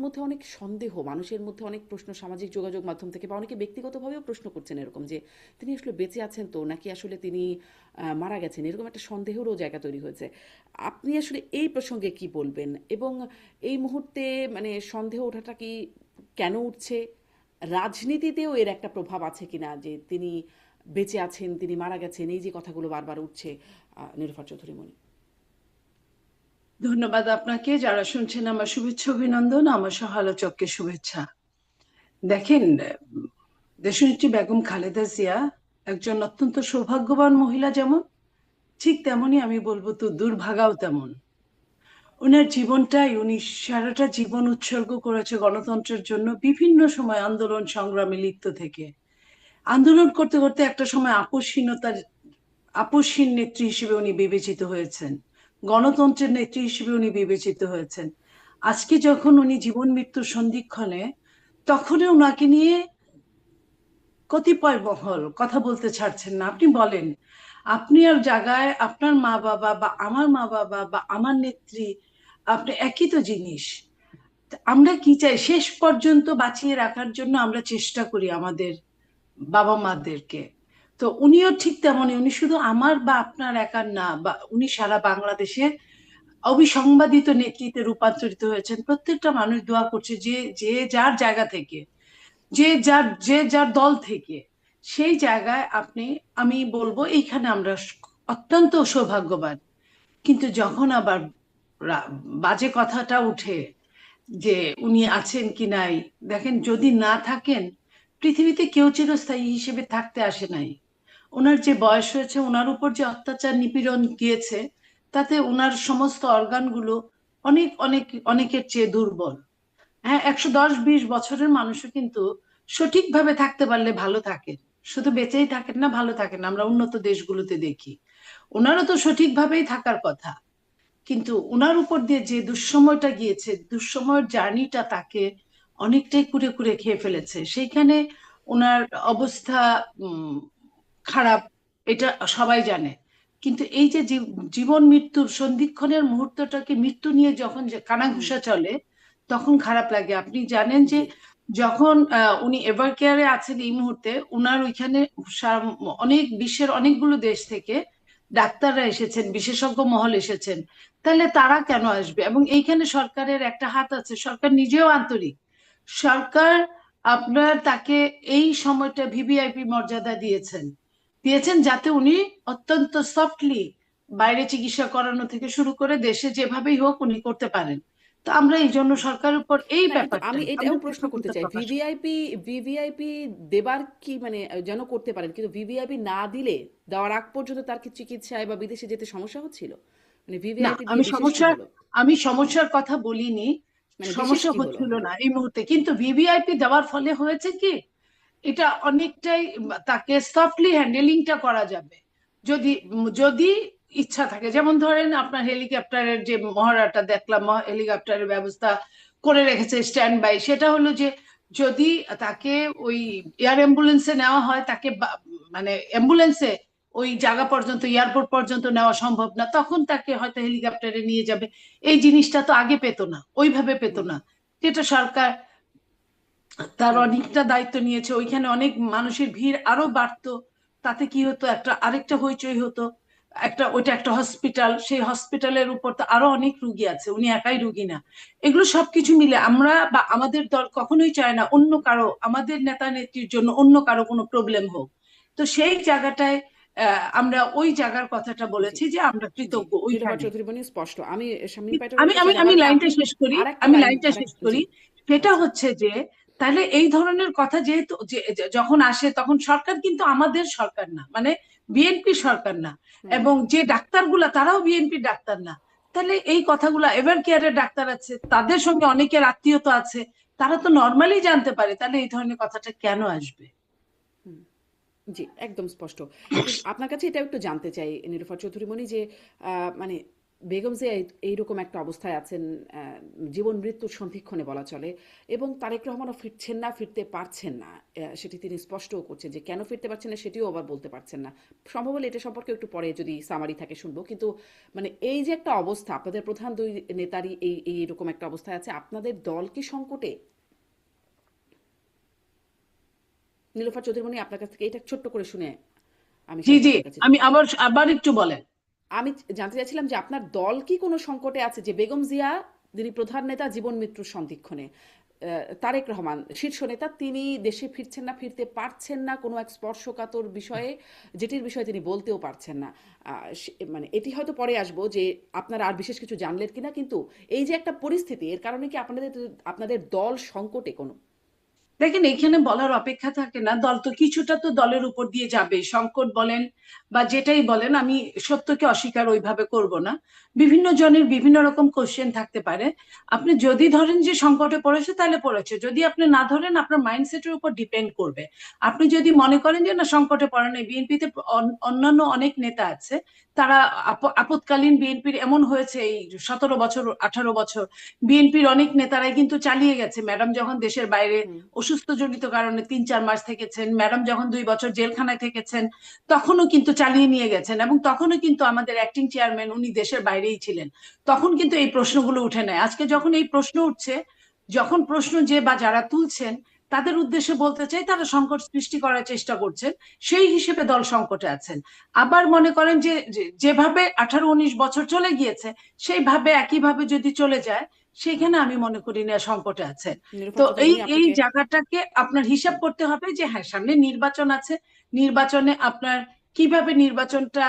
মধ্যে অনেক সন্দেহ, মানুষের মধ্যে অনেক প্রশ্ন সামাজিক যোগাযোগ মাধ্যম থেকে বা অনেকে ব্যক্তিগতভাবেও প্রশ্ন করছেন এরকম যে তিনি আসলে বেঁচে আছেন তো নাকি আসলে তিনি মারা গেছেন, এরকম একটা সন্দেহেরও জায়গা তৈরি হয়েছে। আপনি আসলে এই প্রসঙ্গে কি বলবেন এবং এই মুহূর্তে মানে সন্দেহ ওঠাটা কি কেন উঠছে? রাজনীতিতেও এর একটা প্রভাব আছে কিনা যে তিনি বেঁচে আছেন, তিনি মারা গেছেন, এই যে কথাগুলো বারবার উঠছে? নিরুফা চৌধুরী মনি। ধন্যবাদ আপনাকে। যারা শুনছেন আমার শুভেচ্ছা অভিনন্দন, আমার সহ-আলোচককে শুভেচ্ছা। দেখেন, দেশনেত্রী বেগম খালেদা জিয়া একজন অত্যন্ত সৌভাগ্যবান মহিলা, যেমন ঠিক তেমনি আমি বলবো তো দুর্ভাগাও তেমন। ওনার জীবনটাই, উনি সারাটা জীবন উৎসর্গ করেছে গণতন্ত্রের জন্য, বিভিন্ন সময় আন্দোলন সংগ্রামে লিপ্ত থেকে। আন্দোলন করতে করতে একটা সময় আপসহীন নেত্রী হিসেবে উনি বিবেচিত হয়েছেন, গণতন্ত্রের নেত্রী হিসেবে উনি বিবেচিত হয়েছেন। আজকে যখন উনি জীবন মৃত্যুর সন্ধিক্ষণে, তখনও ওনাকে নিয়ে কতিপয় মহল কথা বলতে ছাড়ছেন না। আপনি বলেন, আপনি আর জায়গায় আপনার মা বাবা বা আমার মা বাবা বা আমার নেত্রী, আপনি একই তো জিনিস। আমরা কি চাই, শেষ পর্যন্ত বাঁচিয়ে রাখার জন্য আমরা চেষ্টা করি আমাদের বাবা মাদেরকে। তো উনিও ঠিক তেমনই, উনি শুধু আমার বা আপনার একার না, বা উনি সারা বাংলাদেশের অবিসংবাদিত নেতৃত্বে রূপান্তরিত হয়েছেন। প্রত্যেকটা মানুষ দোয়া করছে যে যে যার জায়গা থেকে, যে যার দল থেকে, সেই জায়গায় আপনি, আমি বলবো এইখানে আমরা অত্যন্ত সৌভাগ্যবান। কিন্তু যখন আবার রা- বাজে কথাটা উঠে যে উনি আছেন কি নাই, দেখেন, যদি না থাকেন, পৃথিবীতে কেউ চিরস্থায়ী হিসেবে থাকতে আসে নাই। ওনার যে বয়স হয়েছে, ওনার উপর যে অত্যাচার নিপীড়ন গিয়েছে, তাতে ওনার সমস্ত অর্গানগুলো অনেক অনেক অনেকের চেয়ে দুর্বল। হ্যাঁ, 110-20 বছরের মানুষও কিন্তু সঠিকভাবে থাকতে পারলে ভালো থাকেন। শুধু বেঁচেই থাকেন না, ভালো থাকেন, আমরা উন্নত দেশগুলোতে দেখি। ওনারও তো সঠিকভাবেই থাকার কথা, কিন্তু ওনার উপর দিয়ে যে দুঃসময়টা গিয়েছে, দুঃসময়ের জার্নিটা তাকে অনেকটাই কুরে কুরে খেয়ে ফেলেছে। সেইখানে ওনার অবস্থা উম, খারাপ, এটা সবাই জানে। কিন্তু এই যে জীবন মৃত্যুর সন্ধিক্ষণের মুহূর্তটাকে, মৃত্যু নিয়ে যখন যে হুম। কানাঘুষা চলে, তখন খারাপ লাগে। আপনি জানেন যে জি। যখন উনি এভার কেয়ারে আছেন এই মুহূর্তে, উনার ওইখানে অনেক বিশ্বের অনেকগুলো দেশ থেকে ডাক্তাররা এসেছেন, বিশেষজ্ঞ মহল এসেছেন। তাহলে তারা কেন আসবে? এবং এইখানে সরকারের একটা হাত আছে, সরকার নিজেও আন্তরিক। সরকার আপনার তাকে এই সময়টা ভিভিআইপি মর্যাদা দিয়েছেন, যাতে উনি অত্যন্ত সফটলি বাইরে চিকিৎসা করানো থেকে শুরু করে দেশে যেভাবেই হোক উনি করতে পারেন। তো আমরা এই জন্য সরকারের উপর এই না, কিন্তু আমি ব্যাপারটাই এটাও আমরা প্রশ্ন করতে কৃতজ্ঞতা চাই, প্রকাশ করি। ভিভিআইপি দেবার কি মানে যেন করতে পারেন, কিন্তু ভিভিআইপি না দিলে দেওয়ার আগ পর্যন্ত তার কি চিকিৎসায় বা বিদেশে যেতে সমস্যা হচ্ছিল? মানে না, ভিভিআইপি দিয়ে বিশেষ কি হলো? আমি সমস্যার কথা বলিনি। মানে বিশেষ সমস্যা কি হলো? হচ্ছিল হ্যাঁ। না এই মুহূর্তে, কিন্তু ভিভিআইপি দেওয়ার ফলে হয়েছে কি, এটা অনেকটাই তাকে সফটলি হ্যান্ডেলিংটা করা যাবে, যদি যদি ইচ্ছা থাকে। যেমন ধরেন, আপনার হেলিকপ্টারের যে মহড়াটা দেখলাম, হেলিকপ্টারের ব্যবস্থা করে রেখেছে স্ট্যান্ড বাই, সেটা হলো যে যদি তাকে ওই এয়ার অ্যাম্বুলেন্সে নেওয়া হয়, তাকে মানে অ্যাম্বুলেন্সে ওই জায়গা পর্যন্ত, এয়ারপোর্ট পর্যন্ত নেওয়া সম্ভব না, তখন তাকে হয়তো হেলিকপ্টারে নিয়ে যাবে। এই জিনিসটা তো আগে পেতো না, ওইভাবে পেতো হুম। না। যেটা সরকার তার হুম। অনেকটা দায়িত্ব নিয়েছে, ওইখানে অনেক মানুষের ভিড় আরো বাড়তো। তাতে কি হতো, একটা আরেকটা হইচই হতো। ওইটা একটা হসপিটাল, সেই হসপিটালের উপর তো আরো অনেক রুগী আছে, উনি একাই রুগী না। এগুলো সবকিছু মিলে আমরা বা আমাদের দল কখনোই চায় না অন্য কারো, আমাদের নেতা নেত্রীর জন্য অন্য কারো কোনো প্রবলেম হোক। তো সেই জায়গাটায় আমরা ওই জায়গার কথাটা জি। বলেছি যে আমরা জি। কৃতজ্ঞ নিরুপা ওইখানে। চৌধুরী মনি স্পষ্ট। আমি শামীম পাটোয়ার আমি কাছে আমি যাবার আমি আগে লাইনটা আপনি শেষ করি, আরেকটা লাইন জি। সেটা আচ্ছা। হচ্ছে যে, তাহলে এই ধরনের কথা যেহেতু যখন আসে, তখন সরকার কিন্তু আমাদের সরকার না, মানে বিএনপি সরকার না, হুম। এবং যে ডাক্তারগুলা তারাও বিএনপি ডাক্তার না। তাহলে এই কথাগুলা, এভার কেয়ারের ডাক্তার আছে, তাদের সঙ্গে অনেকের আত্মীয়তা আছে, তারা তো নর্মালি জানতে পারে, তাহলে এই ধরনের কথাটা কেন আসবে? হুম। জি, একদম স্পষ্ট। কিন্তু আপনার কাছে এটা একটু জানতে চাই নিরুফা চৌধুরী মনি যে মানে বেগম জিয়া এইরকম একটা অবস্থায় আছেন, জীবন মৃত্যুর সন্ধিক্ষণে বলা চলে, এবং তারেক রহমানও ফিরছেন না, ফিরতে পারছেন না। সেটি তিনি স্পষ্টও করছেন যে কেন ফিরতে পারছেন না সেটিও আবার বলতে পারছেন না। সম্ভব হলে এটা সম্পর্কে একটু পরে যদি সামারি থাকে শুনবো। কিন্তু মানে এই যে একটা অবস্থা, আপনাদের প্রধান দুই নেতারই এইরকম একটা অবস্থায় আছে, আপনাদের দল কি সংকটে? নীলোফার চৌধুরী, আপনার কাছ থেকে এটা ছোট্ট করে শুনে আমি জি শামীম জি, পাটোয়ারির কাছে আমি যেতে চাই। আবার আবার একটু বলেন। আমি জানতে চাইছিলাম যে আপনার দল কি কোনো সংকটে আছে, যে বেগম জিয়া যিনি প্রধান নেতা জীবন মৃত্যুর সন্ধিক্ষণে, তারেক রহমান শীর্ষ নেতা, তিনি দেশে ফিরছেন না, ফিরতে পারছেন না কোনো এক স্পর্শকাতর বিষয়ে, যেটির বিষয়ে তিনি বলতেও পারছেন না। মানে এটি হয়তো পরে আসবো যে আপনারা আর বিশেষ কিছু জানলেন কিনা, কিন্তু এই যে একটা পরিস্থিতি, এর কারণে কি আপনাদের আপনাদের দল সংকটে কোনো? দেখেন, এখানে বলার অপেক্ষা থাকে না, দল তো কিছুটা তো দলের উপর দিয়ে যাবে, সংকট বলেন বা যেটাই বলেন, আমি সত্যকে অস্বীকার ওইভাবে করব না। বিভিন্ন জনের বিভিন্ন রকম কোশ্চেন থাকতে পারে। আপনি যদি ধরেন যে সংকটে পড়েছে তাহলে পড়েছে, যদি আপনি না ধরেন আপনার মাইন্ডসেটের উপর ডিপেন্ড করবে। আপনি যদি মনে করেন যে না সংকটে পড়ে নাই, বিএনপিতে অন্যান্য অনেক নেতা আছে, তারা আপৎকালীন বিএনপির এমন হয়েছে এই 17 বছর 18 বছর বিএনপির অনেক নেতারাই কিন্তু চালিয়ে গেছে। ম্যাডাম যখন দেশের বাইরে হুম। অসুস্থ জনিত কারণে 3-4 মাস থেকেছেন, ম্যাডাম যখন 2 বছর জেলখানায় থেকেছেন, তখনও কিন্তু চালিয়ে নিয়ে গেছেন, এবং তখনও কিন্তু আমাদের অ্যাক্টিং চেয়ারম্যান উনি দেশের বাইরেই ছিলেন। তখন কিন্তু এই প্রশ্নগুলো উঠে নেয়। আজকে যখন এই প্রশ্ন উঠছে, যখন প্রশ্ন যে বা যারা তুলছেন তাদের উদ্দেশ্যে বলতে চাই, তারা সংকট সৃষ্টি করার চেষ্টা করছেন, সেই হিসেবে দল সংকটে আছেন। আবার মনে করেন যে যেভাবে 18-19 বছর চলে গিয়েছে সেইভাবে একইভাবে যদি চলে যায়, সেখানে আমি মনে করি না সংকটে আছে। তো নীলোফার এই চৌধুরী, এই আপনাকে জায়গাটাকে আপনার হিসাব করতে হবে যে হ্যাঁ, সামনে নির্বাচন আছে, নির্বাচনে আপনার কিভাবে নির্বাচনটা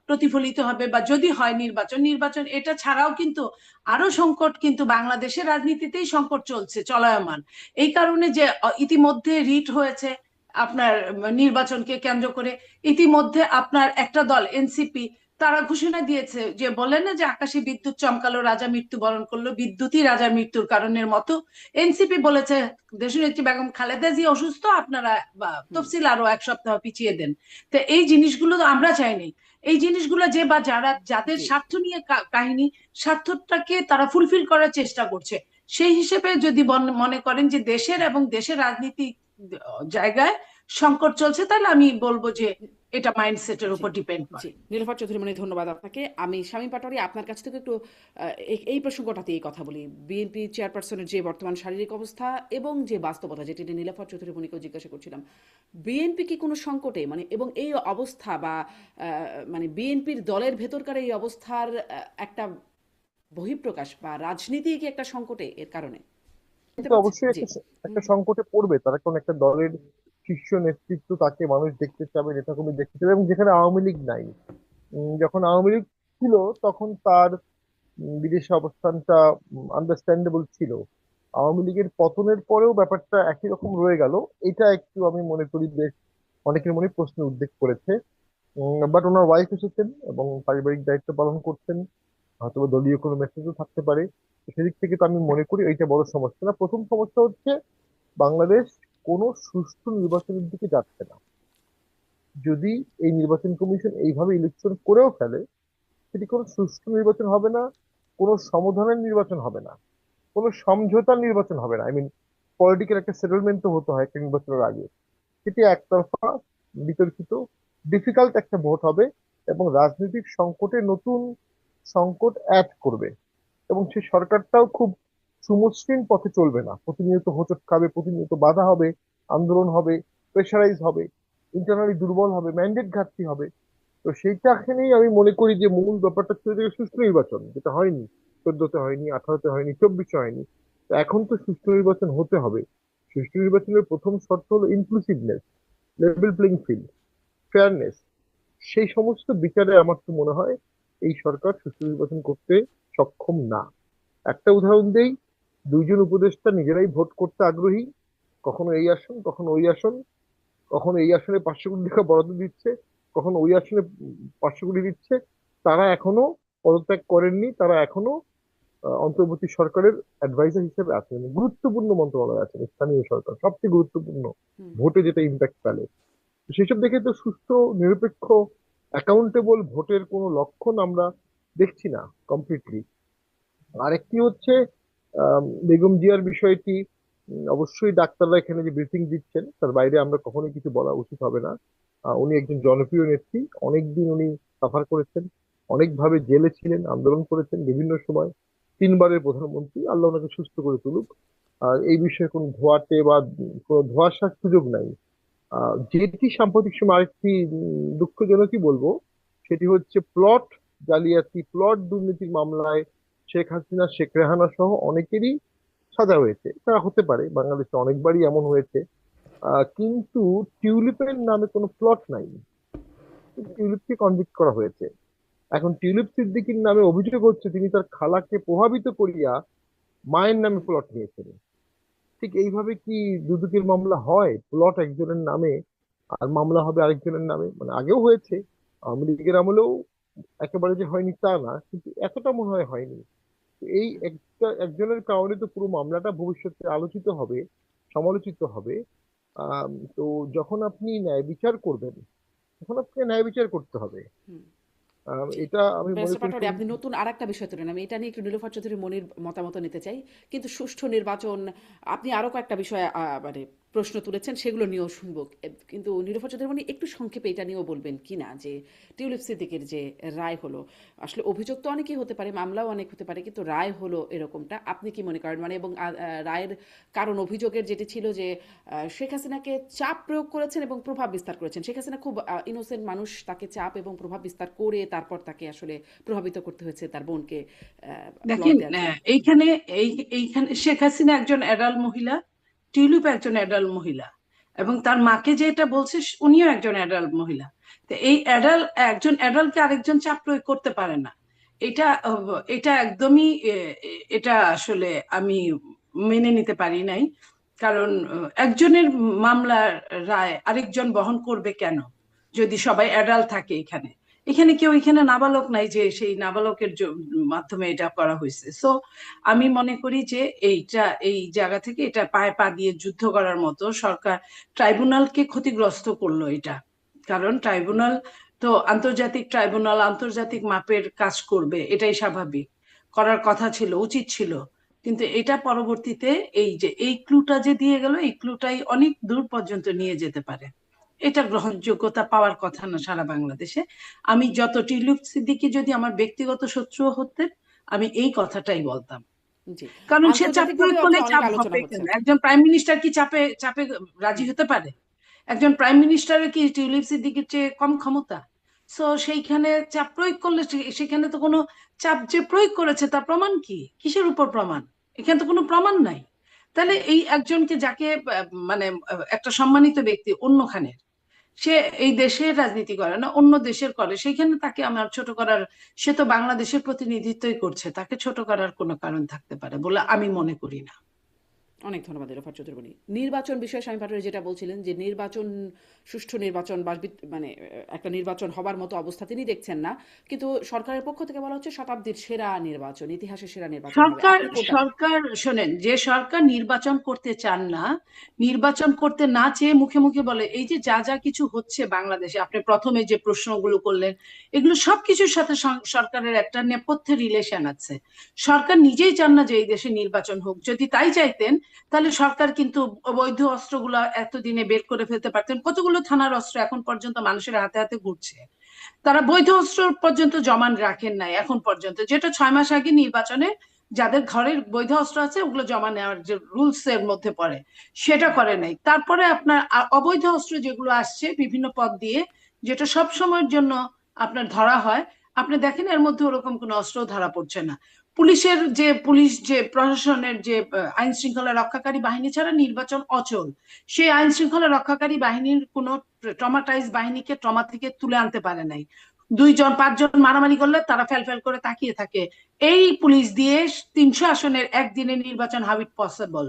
প্রতিফলিত হবে, বা যদি হয় নির্বাচন, নির্বাচন এটা ছাড়াও কিন্তু আরো সংকট কিন্তু বাংলাদেশের রাজনীতিতেই সংকট চলছে চলমান। এই কারণে যে ইতিমধ্যে রিট হয়েছে আপনার নির্বাচনকে কেন্দ্র করে, ইতিমধ্যে আপনার একটা দল এনসিপি তারা ঘোষণা দিয়েছে যে বলে না যে আকাশে বিদ্যুৎ চমকালো রাজা মৃত্যুবরণ করলো, বিদ্যুৎই রাজার মৃত্যুর কারণের মতো এনসিপি বলেছে দেশনেত্রী বেগম খালেদা জিয়া অসুস্থ, আপনারা বা হুম, তফসিল আরো 1 সপ্তাহ পিছিয়ে দেন। তো এই জিনিসগুলো তো আমরা চাইনি। এই জিনিসগুলো যে বা যারা যাদের জি। স্বার্থ নিয়ে কাহিনী, স্বার্থটাকে তারা ফুলফিল করার চেষ্টা করছে, সেই হিসেবে যদি মনে করেন যে দেশের এবং দেশের রাজনীতিক জায়গায় সংকট চলছে, তাহলে আমি বলবো যে এটা মাইন্ডসেটের জি, উপর ডিপেন্ড জি। করে। নীলোফার চৌধুরী, ধন্যবাদ আপনাকে। আমি শামীম পাটোয়ারি, আপনার কাছ থেকে একটু এই প্রসঙ্গটাতেই কথা বলি। বিএনপি চেয়ারপারসনের যে বর্তমান শারীরিক অবস্থা এবং যে বাস্তবতা, যেটি নিয়ে নীলোফার চৌধুরী মনিকেও জিজ্ঞাসা করছিলাম। বিএনপি কি কোনো সংকটে, মানে এবং এই অবস্থা বা মানে বিএনপির দলের ভেতরকার এই অবস্থার একটা বহিঃপ্রকাশ বা রাজনীতি কি একটা সংকটে এর কারণে? শুনতে কিন্তু পাচ্ছেন? অবশ্যই জি। একটা হুম, একটা সংকটে পড়বে তারা, কোন একটা দলের শীর্ষ নেতৃত্ব তাকে মানুষ দেখতে চাবে, নেতাকর্মী দেখতে চাবে, এবং যেখানে আওয়ামী লীগ নাই। যখন আওয়ামী লীগ ছিল তখন তার বিদেশে অবস্থানটা আন্ডারস্ট্যান্ডেবল ছিল। আওয়ামী লীগের পতনের পরেও ব্যাপারটা একই রকম রয়ে গেল। এটা একটু আমি মনে করি বেশ অনেকের মনে প্রশ্ন উদ্বেগ করেছে। বাট ওনার ওয়াইফ এসেছেন এবং পারিবারিক দায়িত্ব পালন করছেন, হয়তো বা দলীয় কোনো মেসেজও থাকতে পারে। তো সেদিক থেকে তো আমি মনে করি এইটা বড় সমস্যা না। প্রথম সমস্যা হচ্ছে বাংলাদেশ কোনো সুষ্ঠু নির্বাচনের দিকে যাচ্ছে না। যদি এই নির্বাচন কমিশন এইভাবে ইলেকশন করেও ফেলে, সেটি কোনো সুষ্ঠু নির্বাচন হবে না, কোনো সমাধানের নির্বাচন হবে না, কোনো সমঝোতার নির্বাচন হবে না। পলিটিক্যাল একটা সেটেলমেন্ট তো হতে হয় একটা নির্বাচনের আগে। সেটি একতরফা, বিতর্কিত, ডিফিকাল্ট একটা ভোট হবে, এবং রাজনৈতিক সংকটে নতুন সংকট অ্যাড করবে। এবং সেই সরকারটাও খুব সুমসৃণ পথে চলবে না, প্রতিনিয়ত হোঁচট খাবে, প্রতিনিয়ত বাধা হবে, আন্দোলন হবে, প্রেশারাইজ হবে, ইন্টারনালি দুর্বল হবে, ম্যান্ডেট ঘাটতি হবে। তো সেইটাখানেই আমি মনে করি যে মূল ব্যাপারটা ছিল যে সুষ্ঠু নির্বাচন, যেটা হয়নি। 14-তে হয়নি, 18-তে হয়নি, 24-এ হয়নি। তো এখন তো সুষ্ঠু নির্বাচন হতে হবে। সুষ্ঠু নির্বাচনের প্রথম শর্ত হলো inclusiveness, level playing field, fairness. সেই সমস্ত বিচারে আমার তো মনে হয় এই সরকার সুষ্ঠু নির্বাচন করতে সক্ষম না। একটা উদাহরণ দেই, দুইজন উপদেষ্টা নিজেরাই ভোট করতে আগ্রহী, কখনো এই আসন কখনো ওই আসন, কখনো এই আসনে 500 কোটি টাকা বরাদ্দ দিচ্ছে, কখনো ওই আসনে 500 কোটি দিচ্ছে। তারা এখনো পদত্যাগ করেননি, তারা এখনো অন্তর্বর্তী সরকারের অ্যাডভাইজার হিসেবে আছেন, গুরুত্বপূর্ণ মন্ত্রণালয়ে আছেন, স্থানীয় সরকার সবচেয়ে গুরুত্বপূর্ণ, হুম, ভোটে যেটা ইম্প্যাক্ট ফেলে। তো সেসব দেখে তো সুস্থ, নিরপেক্ষ, অ্যাকাউন্টেবল ভোটের কোনো লক্ষণ আমরা দেখছি না কমপ্লিটলি। আরেকটি হচ্ছে বেগম জিয়ার বিষয়টি। অবশ্যই ডাক্তাররা এখানে যে ব্রিফিং দিচ্ছেন তার বাইরে আমরা কখনোই কিছু বলা উচিত হবে না। উনি একজন জনপ্রিয় নেত্রী, অনেকদিন উনি সাফার করেছেন, অনেকভাবে জেলে ছিলেন, আন্দোলন করেছেন বিভিন্ন সময়, 3বারের প্রধানমন্ত্রী, আল্লাহ ওনাকে সুস্থ করে তুলুক। আর এই বিষয়ে কোনো ধোয়াটে বা কোনো ধোঁয়াশার সুযোগ নাই। যেটি সাম্প্রতিক সময় আরেকটি দুঃখজনকই বলবো, সেটি হচ্ছে প্লট জালিয়াতি, প্লট দুর্নীতির মামলায় শেখ হাসিনা, শেখ রেহানা সহ অনেকেরই সাজা হয়েছে। তা হতে পারে, বাংলাদেশে অনেকবারই এমন হয়েছে। কিন্তু টিউলিপের নামে কোনো প্লট নাই, টিউলিপকে কনভিক্ট করা হয়েছে। এখন টিউলিপ সিদ্দিকীর নামে অভিযোগ হচ্ছে তিনি তার খালাকে প্রভাবিত করিয়া মায়ের নামে প্লট নিয়েছেন। ঠিক এইভাবে কি দুদকের মামলা হয়? প্লট একজনের নামে আর মামলা হবে আরেকজনের নামে। মানে আগেও হয়েছে, আওয়ামী লীগের আমলেও একেবারে যে হয়নি তা না, কিন্তু এতটা মনে হয় হয়নি। তো এই একজনের কারণে তো পুরো মামলাটা ভবিষ্যতে আলোচিত হবে, সমালোচিত হবে। তো যখন আপনি ন্যায় বিচার করবেন, তখন আপনাকে ন্যায় বিচার করতে হবে। হুম। জি। এটা আমি মনে ব্যারিস্টার করি পাটোয়ারি, খুব। আপনি নতুন আরেকটা বিষয় তুলেন, আমি এটা নিয়ে একটু নীলোফার চৌধুরী মনির মতামত নিতে চাই। কিন্তু সুষ্ঠু নির্বাচন, আপনি আরো কয়েকটা বিষয়ে মানে প্রশ্ন তুলেছেন, সেগুলো নিয়েও শুনবো। কিন্তু নীলোফার চৌধুরী মনি একটু সংক্ষেপে এটা নিয়েও বলবেন কিনা যে টিউলিপ সিদ্দিকের যে রায় হলো, আসলে অভিযোগ তো অনেকই হতে পারে, মামলাও অনেক হতে পারে, কিন্তু রায় হলো এরকমটা আপনি কি মনে করেন? মানে এবং রায়ের কারণ অভিযোগের যেটি ছিল যে শেখ হাসিনাকে চাপ প্রয়োগ করেছেন এবং প্রভাব বিস্তার করেছেন। শেখ হাসিনা খুব ইনোসেন্ট মানুষ, তাকে চাপ এবং প্রভাব বিস্তার করে তারপর তাকে আসলে প্রভাবিত করতে হয়েছে তার বোনকে প্লট দেখেন, দেওয়ার জন্য। এইখানে এইখানে শেখ হাসিনা একজন অ্যাডাল্ট মহিলা, টিউলিপ একজন অ্যাডাল্ট মহিলা, এবং তার মাকে যেটা বলছে উনিও একজন অ্যাডাল্ট মহিলা। তো এই একজন অ্যাডাল্টকে আরেকজন চাপ প্রয়োগ করতে পারে না। এটা এটা একদমই এটা আসলে আমি মেনে নিতে পারি নাই। কারণ একজনের মামলার রায় আরেকজন বহন করবে কেন, যদি সবাই অ্যাডাল্ট থাকে? এখানে এখানে কেউ এখানে নাবালক নাই যে সেই নাবালকের মাধ্যমে এটা করা হয়েছে। সো আমি মনে করি যে এই জায়গা থেকে এটা পায়ে পা দিয়ে যুদ্ধ করার মতো সরকার ট্রাইব্যুনালকে ক্ষতিগ্রস্ত করলো এটা। কারণ ট্রাইব্যুনাল তো আন্তর্জাতিক ট্রাইব্যুনাল, আন্তর্জাতিক মাপের কাজ করবে, এটাই স্বাভাবিক, করার কথা ছিল, উচিত ছিল। কিন্তু এটা পরবর্তীতে এই যে এই ক্লুটা যে দিয়ে গেল, এই ক্লুটাই অনেক দূর পর্যন্ত নিয়ে যেতে পারে। এটা গ্রহণযোগ্যতা পাওয়ার কথা না সারা বাংলাদেশে। আমি যত টিউলিপ সিদ্দিকী যদি আমার ব্যক্তিগত শত্রু হতেন, আমি এই কথাটাই বলতাম। জি। কারণ সে চাপ প্রয়োগ আন্তর্জাতিকভাবেও তো করলে অনেক চাপ আলোচনা হবে হচ্ছে। কেন? একজন প্রাইম মিনিস্টার কি চাপে চাপে রাজি হতে পারে? একজন প্রাইম মিনিস্টারের কি টিউলিপ সিদ্দিকীর চেয়ে কম ক্ষমতা? সো সেইখানে চাপ প্রয়োগ করলে সেখানে তো কোনো চাপ যে প্রয়োগ করেছে তার প্রমাণ কি? কিসের উপর প্রমাণ? এখানে তো কোনো প্রমাণ নাই। তাহলে এই একজনকে যাকে মানে একটা সম্মানিত ব্যক্তি অন্যখানে, সে এই দেশের রাজনীতি করে না, অন্য দেশের করে, সেখানে তাকে আমার ছোট করার, সে তো বাংলাদেশের প্রতিনিধিত্বই করছে, তাকে ছোট করার কোনো কারণ থাকতে পারে বলে আমি মনে করি না। অনেক ধন্যবাদ রফাত চৌধুরী মনি। নির্বাচন বিষয়ে স্বামী পাটোয়ারি যেটা বলছিলেন যে নির্বাচন, সুষ্ঠু নির্বাচন বা মানে একটা নির্বাচন হবার মতো অবস্থা তিনি দেখছেন না, কিন্তু সরকারের পক্ষ থেকে বলা হচ্ছে শতাব্দীর সেরা নির্বাচন, ইতিহাসের সেরা নির্বাচন হবে। সরকার আপনি কোনটা? সরকার শোনেন, যে সরকার নির্বাচন করতে চান না, নির্বাচন করতে না চেয়ে মুখে মুখে বলে, এই যে যা যা কিছু হচ্ছে বাংলাদেশে, আপনি প্রথমে যে প্রশ্নগুলো করলেন, এগুলো সবকিছুর সাথে সরকারের একটা নেপথ্যে রিলেশন আছে। সরকার নিজেই চান না যে এই দেশে নির্বাচন হোক। যদি তাই চাইতেন, তাহলে সরকার কিন্তু অবৈধ অস্ত্রগুলো এতদিনে বের করে ফেলতে পারতেন। কতগুলো থানার অস্ত্র এখন পর্যন্ত মানুষের হাতে হাতে ঘুরছে, তারা বৈধ অস্ত্র পর্যন্ত জমা রাখেন নাই এখন পর্যন্ত, যেটা 6 মাস আগে নির্বাচনে যাদের ঘরের বৈধ অস্ত্র আছে ওগুলো জমা নেওয়ার যে রুলস এর মধ্যে পড়ে, সেটা করে নাই। তারপরে আপনার অবৈধ অস্ত্র যেগুলো আসছে বিভিন্ন পথ দিয়ে, যেটা সব সময়ের জন্য আপনার ধরা হয়, আপনি দেখেন এর মধ্যে ওরকম কোনো অস্ত্র ধরা পড়ছে না। পুলিশ যে প্রশাসনের যে আইন শৃঙ্খলা রক্ষাকারী বাহিনী ছাড়া নির্বাচন অচল। সেই আইন শৃঙ্খলা রক্ষাকারী বাহিনীর কোনো ট্রমাটাইজ বাহিনীকে ট্রমা থেকে তুলে আনতে পারে নাই। 2 জন 5 জন মারামারি করলে তারা ফেল ফেল করে তাকিয়ে থাকে। এই পুলিশ দিয়ে 300 আসনের একদিনের নির্বাচন, হাউ ইট পসিবল?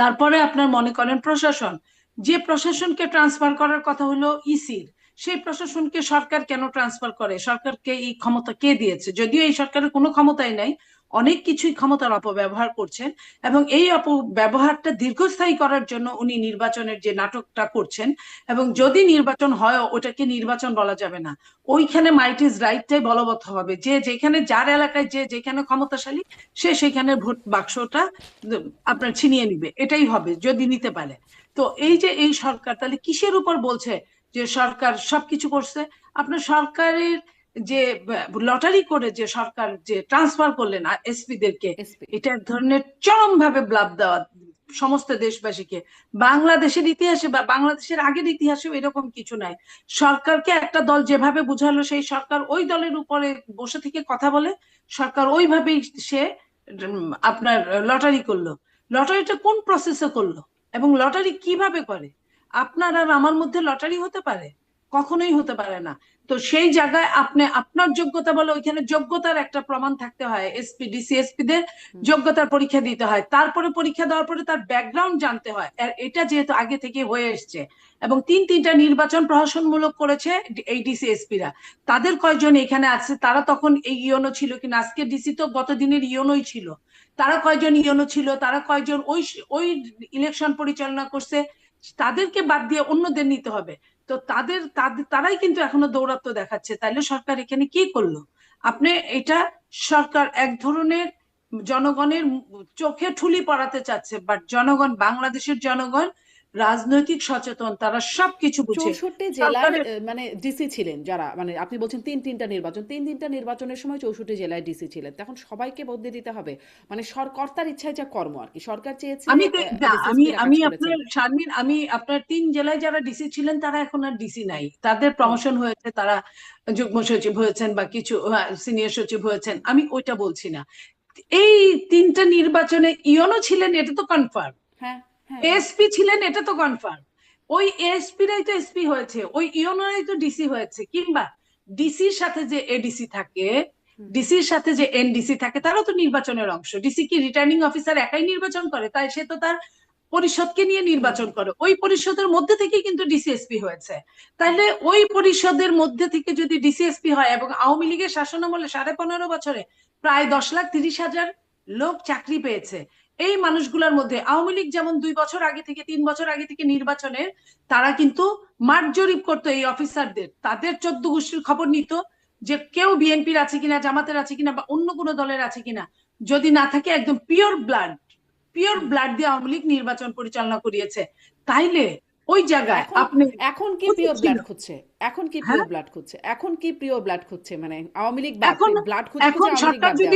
তারপরে আপনার মনে করেন প্রশাসন, যে প্রশাসনকে ট্রান্সফার করার কথা হলো ইসির, সেই প্রশাসনকে সরকার কেন ট্রান্সফার করে? সরকারকে এই ক্ষমতা কে দিয়েছে? যদিও এই সরকারের কোনো ক্ষমতাই নাই, অনেক কিছুই ক্ষমতার অপব্যবহার করছেন, এবং এই অপব্যবহারটা দীর্ঘস্থায়ী করার জন্য উনি নির্বাচনের যে নাটকটা করছেন। এবং যদি নির্বাচন হয় ওটাকে নির্বাচন বলা যাবে না, ওইখানে মাইট ইজ রাইটটাই বলবৎ হবে, যে যেখানে যার এলাকায় যে যেখানে ক্ষমতাশালী সে সেখানে ভোট বাক্সটা আপনার ছিনিয়ে নিবে, এটাই হবে যদি নিতে পারে। তো এই যে এই সরকার তাহলে কিসের উপর বলছে যে সরকার সবকিছু করছে? আপনার সরকারের যে লটারি করে যে সরকার যে ট্রান্সফার করলেন এসপিদেরকে, এসপি এটা এক ধরনের চরম ভাবে ব্লাব দেওয়া সমস্ত দেশবাসীকে। বাংলাদেশের ইতিহাসে বা বাংলাদেশের আগের ইতিহাসেও এরকম কিছু নাই। সরকারকে একটা দল যেভাবে বুঝালো সেই সরকার ওই দলের উপরে বসে থেকে কথা বলে, সরকার ওইভাবেই সে আপনার লটারি করলো। লটারিটা কোন প্রসেসে করলো এবং লটারি কিভাবে করে? আপনার আর আমার মধ্যে লটারি হতে পারে? কখনোই হতে পারে না। তো সেই জায়গায় আপনি আপনার যোগ্যতা বলে ওইখানে যোগ্যতার একটা প্রমাণ থাকতে হয়, এসপি ডিসি এসপি দের যোগ্যতার পরীক্ষা দিতে হয়, তারপরে পরীক্ষা দেওয়ার পরে তার ব্যাকগ্রাউন্ড জানতে হয়। আর এটা যেহেতু আগে থেকে হয়ে এসছে এবং তিনটা নির্বাচন প্রহসনমূলক করেছে এই ডিসি এসপি রা, তাদের কয়জন এখানে আছে, তারা তখন এই ইওনো ছিল কিনা? আজকে ডিসি তো গত দিনের ইওনোই ছিল, তারা কয়জন ইওনো ছিল, তারা কয়জন ওই ওই ইলেকশন পরিচালনা করছে, তাদেরকে বাদ দিয়ে অন্যদের নিতে হবে। তো তারাই কিন্তু এখনো দৌরাত্ম্য দেখাচ্ছে। তাইলে সরকার এখানে কি করলো? আপনি এটা সরকার এক ধরনের জনগণের চোখে ঠুলি পড়াতে চাচ্ছে, বাট জনগণ, বাংলাদেশের জনগণ রাজনৈতিক সচেতন, তারা সবকিছু বুঝে। 64 জেলায় সরকারের মানে ডিসি ছিলেন যারা, মানে আপনি বলছেন তিনটা নির্বাচন, তিনটা নির্বাচনের সময় 64 জেলায় ডিসি ছিলেন, তখন সবাইকে বদলে দিতে হবে? মানে কর্তার ইচ্ছায় যা কর্ম আর কি, সরকার চেয়েছে আমি না, আমি ডিসিএসপিরা কাজ আমি করেছেন। আপনার শারমিন, আমি আপনার 3 জেলায় যারা ডিসি ছিলেন তারা এখন আর ডিসি নাই, তাদের ও প্রমোশন হয়েছে, তারা যুগ্ম সচিব হয়েছেন বা কিছু সিনিয়র সচিব হয়েছেন, আমি ওইটা বলছি না। এই 3টা নির্বাচনে ইওনো ছিলেন এটা তো কনফার্ম, হ্যাঁ, হ্যাঁ, হ্যাঁ। এসপি ছিলেন এটা তো কনফার্ম, ওই এসপি রাই তো এসপি হয়েছে, ওই ইওনোরাই তো ডিসি হয়েছে। কিংবা ডিসির সাথে যে এডিসি থাকে, হুম, ডিসির সাথে যে এনডিসি থাকে, তারাও তো নির্বাচনের অংশ। ডিসি কি রিটার্নিং অফিসার একাই নির্বাচন করে? তাই সে তো তার পরিষদকে নিয়ে হুম, নির্বাচন হুম, করে, ওই পরিষদের মধ্যে থেকে কিন্তু ডিসিএসপি হয়েছে। তাহলে ওই পরিষদের মধ্যে থেকে যদি ডিসিএসপি হয়, এবং আওয়ামী লীগের শাসনামলে 15.5 বছরে প্রায় 10,30,000 লোক চাকরি পেয়েছে, এই মানুষগুলোর মধ্যে আওয়ামী লীগ যেমন 2 বছর আগে থেকে 3 বছর আগে থেকে নির্বাচনের তারা কিন্তু মাঠ জরিপ করতো এই অফিসারদের, তাদের 14 গোষ্ঠীর খবর নিত যে কেউ বিএনপির আছে কিনা, জামাতের আছে কিনা বা অন্য কোনো দলের আছে কিনা। যদি না থাকে একদম পিওর হুম। ব্লাড দিয়ে আওয়ামী লীগ নির্বাচন পরিচালনা করিয়েছে। তাইলে ওই জায়গায় এখন আপনি এখন কি উচিত পিওর ছিল। ব্লাড খুঁজছে? এখন কি হ্যাঁ, পিওর ব্লাড খুঁজছে? এখন কি পিওর ব্লাড খুঁজছে? মানে আওয়ামী লীগ বাদ, এখন ব্লাড খুঁজে খুঁজে এখন আওয়ামী লীগ সরকার বাদ দেওয়া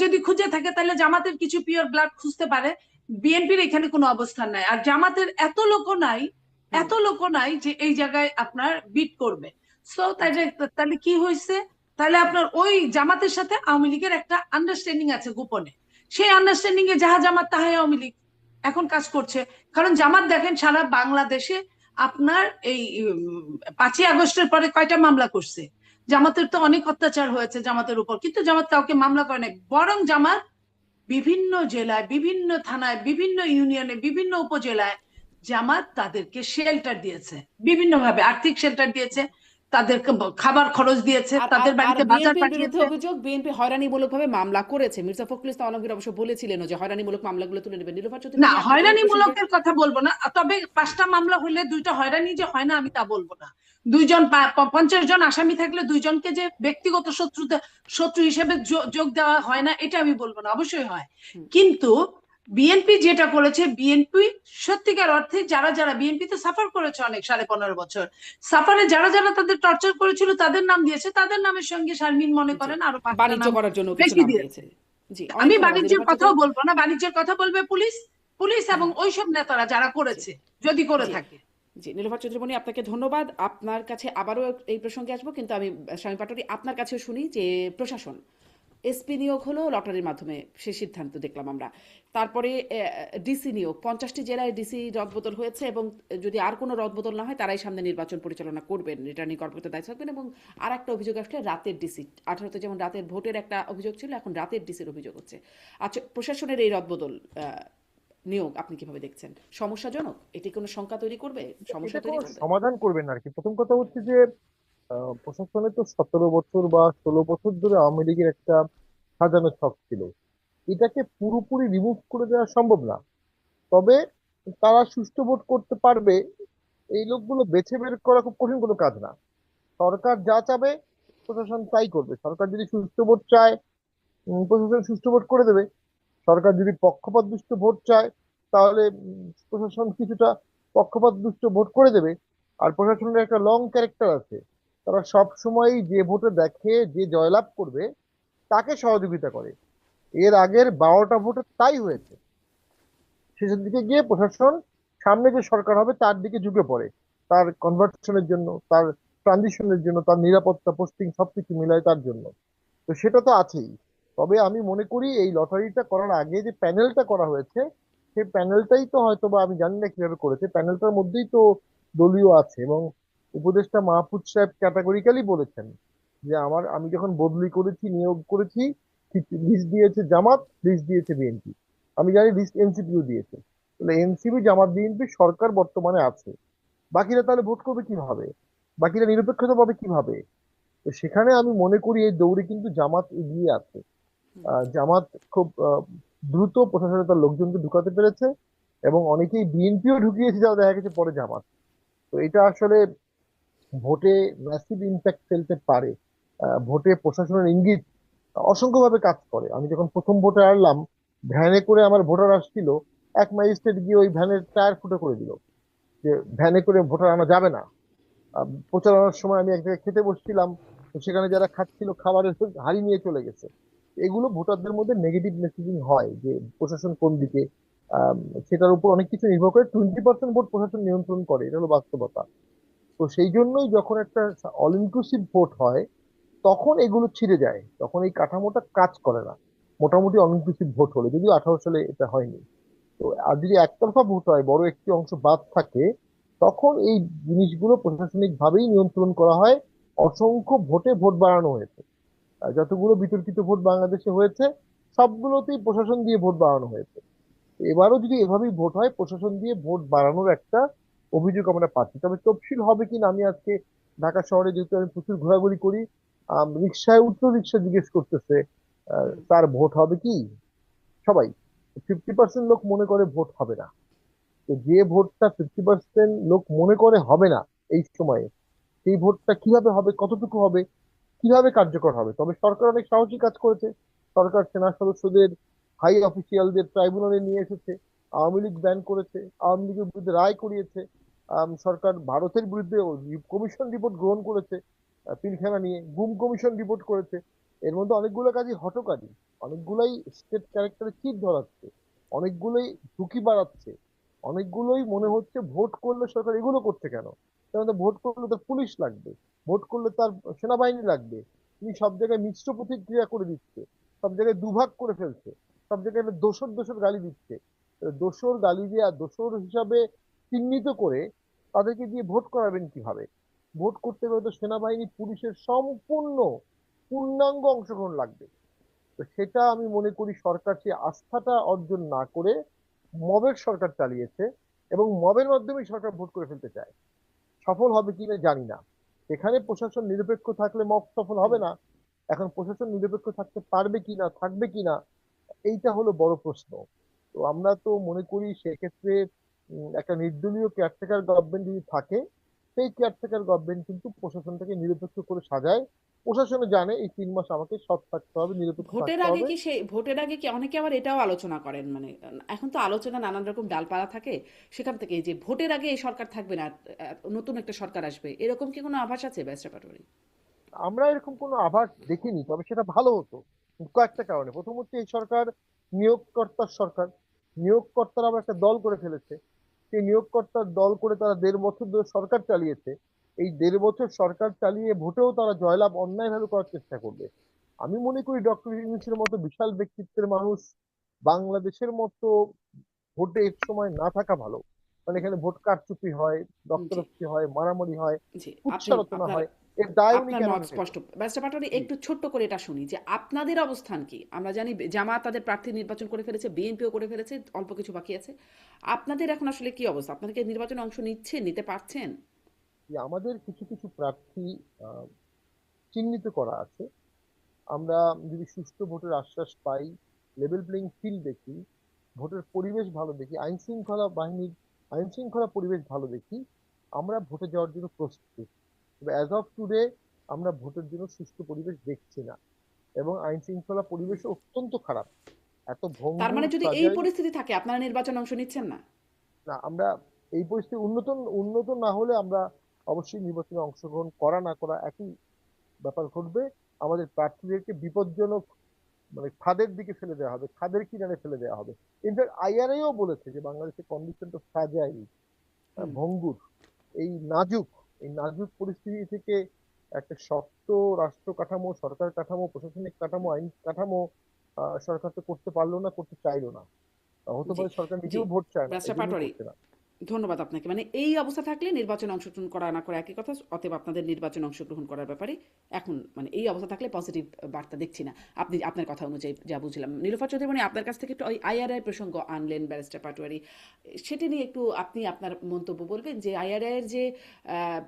যদি হচ্ছে। খুঁজে থাকে তাহলে জামাতের কিছু পিওর ব্লাড খুঁজতে পারে, বিএনপির এখানে কোনো অবস্থান নাই, আর জামাতের হুম, এত লোকও নাই যে এই জায়গায় আপনার বিট করবে। সো তাহলে জি, তাহলে কি হয়েছে? তাহলে আপনার ওই জামাতের সাথে আওয়ামী লীগের একটা আন্ডারস্ট্যান্ডিং আছে গোপনে, সেই আন্ডারস্ট্যান্ডিং এ যাহা জামাত তাহাই আওয়ামী লীগ এখন কাজ করছে। কারণ জামাত দেখেন সারা বাংলাদেশে আপনার এই 5ই আগস্টের পরে কয়টা মামলা করছে? জামাতের তো অনেক অত্যাচার হয়েছে জামাতের উপর, কিন্তু জামাত কাউকে মামলা করে নাই, বরং জামাত বিভিন্ন জেলায়, বিভিন্ন থানায়, বিভিন্ন ইউনিয়নে, বিভিন্ন উপজেলায় জামাত তাদেরকে শেল্টার দিয়েছে, বিভিন্ন ভাবে আর্থিক শেল্টার দিয়েছে, তাদেরকে খাবার খরচ দিয়েছে, আর আর তাদের আর বাড়িতে বাজার বিএনপির বিরুদ্ধে পাঠিয়েছে। অভিযোগ, বিএনপি হয়রানিমূলকভাবে মামলা করেছে। মির্জা ফখরুল ইসলাম আলমগীর অবশ্য বলেছিলেন যে হয়রানিমূলক মামলাগুলো তুলে নেবেন। নীলোফার না, চৌধুরানী, আপনাকে ওই প্রসঙ্গে হয়রানিমূলকের কথা বলবো না, তবে 5টা মামলা হইলে 2টা হয়রানি যে হয় না আমি তা বলবো না। 50 জন আসামি থাকলে 2জনকে যে ব্যক্তিগত শত্রু হিসেবে যোগ দেওয়া হয় না এটা আমি বলবো না, অবশ্যই হয়। হুম, কিন্তু বিএনপি যেটা করেছে, বিএনপি সত্যিকার অর্থে যারা যারা বিএনপি তো সাফার করেছে অনেক, 15.5 বছর সাফারে যারা যারা তাদের টর্চার করেছিল তাদের নাম দিয়েছে, তাদের নামের সঙ্গে শারমিন মনে জি, করেন আরো 5টা বাণিজ্য নাম করার জন্য কিছু বেশি নাম দিয়েছে। দিয়েছে। জি, অনেক আমি ধন্যবাদ বাণিজ্যের নীলোফার কথাও চৌধুরী। বলবো না, বাণিজ্যের কথা বলবে পুলিশ, পুলিশ এবং হ্যাঁ, ওইসব নেতারা যারা জি, করেছে, যদি করে জি, থাকে। জি, নীলোফার চৌধুরী, আপনাকে ধন্যবাদ। আপনার কাছে আবারও এই প্রসঙ্গে আসবো, কিন্তু আমি শামীম পাটোয়ারি আপনার কাছেও শুনি যে প্রশাসন এসপি নিয়োগ হলো লটারির মাধ্যমে, সে সিদ্ধান্ত দেখলাম আমরা। তারপরে ডিসি নিয়োগ, 50টি জেলায় ডিসি রদবদল হয়েছে, এবং যদি আর কোনো রদবদল না হয় তারাই সামনে নির্বাচন পরিচালনা করবেন, রিটার্নিং কর্মকর্তা দায়িত্ব থাকবেন। এবং আর একটা অভিযোগ আসলে রাতের ডিসি, 18তে যেমন রাতের ভোটের একটা অভিযোগ ছিল, এখন রাতের ডিসির অভিযোগ হচ্ছে। আচ্ছা, প্রশাসনের এই রদবদল নিয়োগ আপনি কিভাবে দেখছেন? সমস্যাজনক? এটি কোনো শঙ্কা তৈরি করবে, সমস্যা এটা তৈরি কোনো করবে? সমাধান করবে না আর কি। প্রথম কথা হচ্ছে যে প্রশাসনে তো 17 বছর বা 16 বছর ধরে আওয়ামী লীগের একটা সাজানো ছক ছিল। এটাকে পুরোপুরি রিমুভ করে দেওয়া সম্ভব না। তবে তারা সুষ্ঠু ভোট করতে পারবে, এই লোকগুলো বেছে বের করা খুব কঠিন কোনো কাজ না। সরকার যা চাবে প্রশাসন তাই করবে। সরকার যদি সুষ্ঠু ভোট চায়, প্রশাসন সুষ্ঠু ভোট করে দেবে। সরকার যদি পক্ষপাত দুষ্ট ভোট চায়, তাহলে প্রশাসন কিছুটা পক্ষপাত দুষ্ট ভোট করে দেবে। আর প্রশাসনের একটা লং ক্যারেক্টার আছে, তারা সব সময় যে ভোটে দেখে যে জয়লাভ করবে তাকে সহযোগিতা করে। এর আগের 12টা ভোটে তাই হয়েছে। শেষের দিকে গিয়ে প্রশাসন সামনে যে সরকার হবে তার দিকে ঝুঁকে পড়ে, তার কনভার্সনের জন্য, তার ট্রানজিশনের জন্য, তার নিরাপত্তা পোস্টিং সবকিছু মিলায় তার জন্য। তো সেটা তো আছেই। তবে আমি মনে করি এই লটারিটা করার আগে যে প্যানেলটা করা হয়েছে, সেই প্যানেলটাই তো হয়তো, বা আমি জানি না কিভাবে করেছে, প্যানেলটার মধ্যেই তো দলীয় আছে। এবং উপদেষ্টা মাহফুজ সাহেব ক্যাটাগরিক্যালি বলেছেন যে আমি যখন বদলি করেছি, নিয়োগ করেছি, লিস্ট দিয়েছে জামাত, লিস্ট দিয়েছে বিএনপি। আমি জানি লিস্ট এনসিপিও দিয়েছে। তাহলে এনসিপি, জামাত, বিএনপি সরকার বর্তমানে আছে। বাকিরা তাহলে ভোট করবে কিভাবে? বাকিরা নিরপেক্ষতা পাবে কিভাবে? তো সেখানে আমি মনে করি এই দৌড়ে কিন্তু জামাত এগিয়ে আছে। হুম। জামাত খুব দ্রুত প্রশাসনে তার লোকজনকে ঢুকাতে পেরেছে, এবং অনেকেই বিএনপিও ঢুকিয়েছে, যারা দেখা গেছে পরে জামাত। তো এটা আসলে ভোটে ম্যাসিভ ইম্প্যাক্ট ফেলতে পারে। ভোটে প্রশাসনের ইঙ্গিত অসংখ্যভাবে কাজ করে। আমি যখন প্রথম ভোটে আসলাম, ভ্যানে করে আমার ভোটার আসছিল, এক ম্যাজিস্ট্রেট গিয়ে ওই ভ্যানের টায়ার ফুটো করে দিল, যে ভ্যানে করে ভোটার আনা যাবে না। প্রচারণার সময় আমি এক জায়গায় খেতে বসছিলাম, তো সেখানে যারা খাচ্ছিল খাবারের হাড়ি নিয়ে চলে গেছে। এগুলো ভোটারদের মধ্যে নেগেটিভ মেসেজিং হয় যে প্রশাসন কোন দিকে। আম, সেটার উপর অনেক কিছু নির্ভর করে। 20% ভোট প্রশাসন নিয়ন্ত্রণ করে, এটা হলো বাস্তবতা। তো সেই জন্যই যখন একটা অল ইনক্লুসিভ ভোট হয়, তখন এগুলো ছিঁড়ে যায়, তখন এই কাঠামোটা কাজ করে না। মোটামুটি অল ইনক্লুসিভ ভোট হলে, যদিও 18 সালে এটা হয়নি। তো আর যদি একতরফা ভোট হয়, বড় একটি অংশ বাদ থাকে, তখন এই জিনিসগুলো প্রশাসনিক ভাবেই নিয়ন্ত্রণ করা হয়। অসংখ্য ভোটে ভোট বাড়ানো হয়েছে। যতগুলো বিতর্কিত ভোট বাংলাদেশে হয়েছে, সবগুলোতেই প্রশাসন দিয়ে ভোট বাড়ানো হয়েছে। তো এবারও যদি এভাবেই ভোট হয়, প্রশাসন দিয়ে ভোট বাড়ানোর একটা অভিযোগ আমরা পাচ্ছি। তবে তফসিল হবে কিনা, আমি আজকে ঢাকা শহরে যেহেতু আমি প্রচুর ঘোরাঘুরি করি, রিক্সায় উঠতে রিক্সা জিজ্ঞেস করতেছে হুম। তার ভোট হবে কি। সবাই 50% লোক মনে করে ভোট হবে না। তো যে ভোটটা 50% লোক মনে করে হবে না এই সময়ে, সেই ভোটটা কিভাবে হবে, কতটুকু হবে, কিভাবে কার্যকর হবে? তবে সরকার অনেক সাহসী কাজ করেছে। সরকার সেনা সদস্যদের, হাই অফিসিয়ালদের ট্রাইব্যুনালে নিয়ে এসেছে, আওয়ামী লীগ ব্যান করেছে, আওয়ামী লীগের বিরুদ্ধে রায় করিয়েছে। সরকার ভারতের বিরুদ্ধে কমিশন রিপোর্ট গ্রহণ করেছে, পিলখানা নিয়ে গুম কমিশন রিপোর্ট করেছে। এর মধ্যে অনেকগুলো কাজই হঠকারী, অনেকগুলোই স্টেট ক্যারেক্টারে চিট ধরাচ্ছে, অনেকগুলোই ঝুঁকি বাড়াচ্ছে, অনেকগুলোই মনে হচ্ছে ভোট করলে সরকার এগুলো করছে কেন। কারণ ভোট করলে তার পুলিশ লাগবে, ভোট করলে তার সেনাবাহিনী লাগবে। তিনি সব জায়গায় মিশ্র প্রতিক্রিয়া করে দিচ্ছে, সব জায়গায় দুভাগ করে ফেলছে, সব জায়গায় একটা দোসর দোসর গালি দিচ্ছে। দোসর গালি দিয়ে আর দোসর হিসাবে চিহ্নিত করে তাদেরকে দিয়ে ভোট করাবেন কিভাবে? ভোট করতে গেলে তো সেনাবাহিনী, পুলিশের সম্পূর্ণ পূর্ণাঙ্গ অংশগ্রহণ লাগবে। তো সেটা আমি মনে করি সরকার সেই আস্থাটা অর্জন না করে মবের সরকার চালিয়েছে, এবং মবের মাধ্যমে সরকার ভোট করে ফেলতে চায়। সফল হবে কিনা জানি না। এখানে প্রশাসন নিরপেক্ষ থাকলে মব সফল হুম। হবে না। এখন প্রশাসন নিরপেক্ষ থাকতে পারবে কিনা, থাকবে কিনা, এইটা হলো বড় প্রশ্ন। তো আমরা তো মনে করি সেক্ষেত্রে একটা নির্দলীয় কেয়ারটেকার গভর্নমেন্ট যদি থাকে, সেই কেয়ারটেকার গভর্নমেন্ট কিন্তু প্রশাসনটাকে নিরপেক্ষ করে সাজায়। প্রশাসনে জানে এই 3 মাস আমাকে সৎ থাকতে হবে, নিরপেক্ষ ভোটের থাকতে আগে হবে। কি সেই ভোটের আগে কি অনেকে আবার এটাও আলোচনা করেন, মানে এখন তো আলোচনা নানান রকম ডালপালা থাকে, সেখান থেকে এই যে ভোটের আগে এই সরকার থাকবে না, নতুন একটা সরকার আসবে, এরকম কি কোনো আভাস আছে ব্যাসরা পাটোয়ারি? আমরা এরকম কোনো আভাস দেখিনি, তবে সেটা ভালো হতো কয়েকটা কারণে। প্রথম হচ্ছে এই সরকার নিয়োগকর্তার সরকার, নিয়োগকর্তারা আবার একটা দল করে ফেলেছে। সেই নিয়োগকর্তার দল করে তারা 1.5 বছর ধরে সরকার চালিয়েছে। এই 1.5 বছর সরকার চালিয়ে ভোটেও তারা জয়লাভ অন্যায়ভাবে করার চেষ্টা করবে। আমি মনে করি ডক্টর ইউনূসের মতো বিশাল ব্যক্তিত্বের মানুষ বাংলাদেশের মতো ভোটে এক সময় না থাকা ভালো। মানে এখানে ভোট কারচুপি হয়, জি। রক্তারক্তি হয়, মারামারি হয়, জি। আপনি কুৎসারচনা আপনার হয়। এর দায় উনি আপনার কেন মত নেবেন? স্পষ্ট। ব্যারিস্টার পাটোয়ারি, জি, একটু ছোট্ট করে এটা শুনি যে আপনাদের অবস্থান কি? আমরা জানি জামায়াত তাদের প্রার্থী নির্বাচন করে ফেলেছে, বিএনপিও করে ফেলেছে, অল্প কিছু বাকি আছে। আপনাদের এখন আসলে কি অবস্থা? আপনাদের কি নির্বাচনে অংশ নিচ্ছেন, নিতে পারছেন? আমাদের কিছু কিছু প্রার্থী আহ, চিহ্নিত করা আছে। আমরা যদি সুষ্ঠু ভোটের আশ্বাস পাই, লেভেল প্লেইং ফিল্ড দেখি, ভোটের পরিবেশ ভালো দেখি, আইন শৃঙ্খলা পরিবেশ ভালো দেখি, আমরা ভোটে যাওয়ার জন্য প্রস্তুত। তবে অ্যাজ অফ টুডে আমরা ভোটের জন্য সুষ্ঠু পরিবেশ দেখছি না, এবং আইন শৃঙ্খলা পরিবেশ অত্যন্ত খারাপ। এত তার ভঙ্গুর মানে যদি এই সাজাই। পরিস্থিতি থাকে আপনারা নির্বাচনে অংশ নিচ্ছেন না? না, আমরা এই পরিস্থিতি উন্নত উন্নত না হলে আমরা অবশ্যই নির্বাচনে অংশগ্রহণ করা না করা একই ব্যাপার ঘটবে। আমাদের প্রার্থীদেরকে বিপজ্জনক মানে খাদের দিকে ফেলে দেওয়া হবে, খাদের কিনারে ফেলে দেওয়া হবে। ইনফ্যাক্ট আইআরআইও বলেছে যে বাংলাদেশের কন্ডিশনটা ফ্রাজাইল, হুম। ভঙ্গুর, এই নাজুক পরিস্থিতি থেকে একটা শক্ত রাষ্ট্র কাঠামো, সরকার কাঠামো, প্রশাসনিক কাঠামো, আইন কাঠামো সরকার তো করতে পারলো না, করতে চাইলো না। হতে জি, পারে সরকার জি। নিজেও ভোট চায় না, এই ব্যারিস্টার জন্যই পাটোয়ারি, করছে না। ধন্যবাদ আপনাকে। মানে এই অবস্থা থাকলে নির্বাচনে অংশগ্রহণ করা না করা একই কথা। অতএব আপনাদের নির্বাচনে অংশগ্রহণ করার ব্যাপারে এখন মানে এই অবস্থা থাকলে পজিটিভ বার্তা দেখছি না। আপনি আপনার কথা অনুযায়ী যা বুঝলাম। নীলোফার চৌধুরী, মানে আপনার কাছ থেকে একটু ওই আইআরআই প্রসঙ্গ আনলেন ব্যারিস্টার পাটোয়ারি। সেটা নিয়ে একটু আপনি আপনার মন্তব্য বলবেন যে আইআরআই এর যে আহ,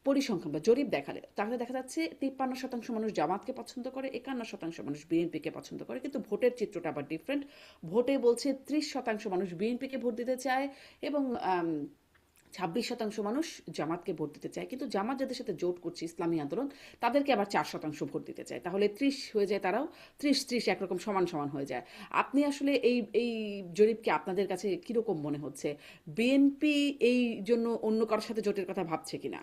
পরিসংখ্যান বা জরিপ দেখালে তাহলে দেখা যাচ্ছে 53% মানুষ জামাতকে পছন্দ করে, 51% মানুষ বিএনপিকে পছন্দ করে, কিন্তু ভোটের চিত্রটা আবার ডিফারেন্ট। ভোটে বলছে 30% মানুষ বিএনপিকে ভোট দিতে চায় এবং 26% মানুষ জামাতকে ভোট দিতে চায়। কিন্তু জামাত যাদের সাথে জোট করছে ইসলামী আন্দোলন, তাদেরকে আবার 4% ভোট দিতে চায়। তাহলে 30 হয়ে যায়, তারাও 30-30 একরকম সমান সমান হয়ে যায়। আপনি আসলে এই এই জরিপকে আপনাদের কাছে কীরকম মনে হচ্ছে? বিএনপি এই জন্য অন্য কারোর সাথে জোটের কথা ভাবছে কিনা?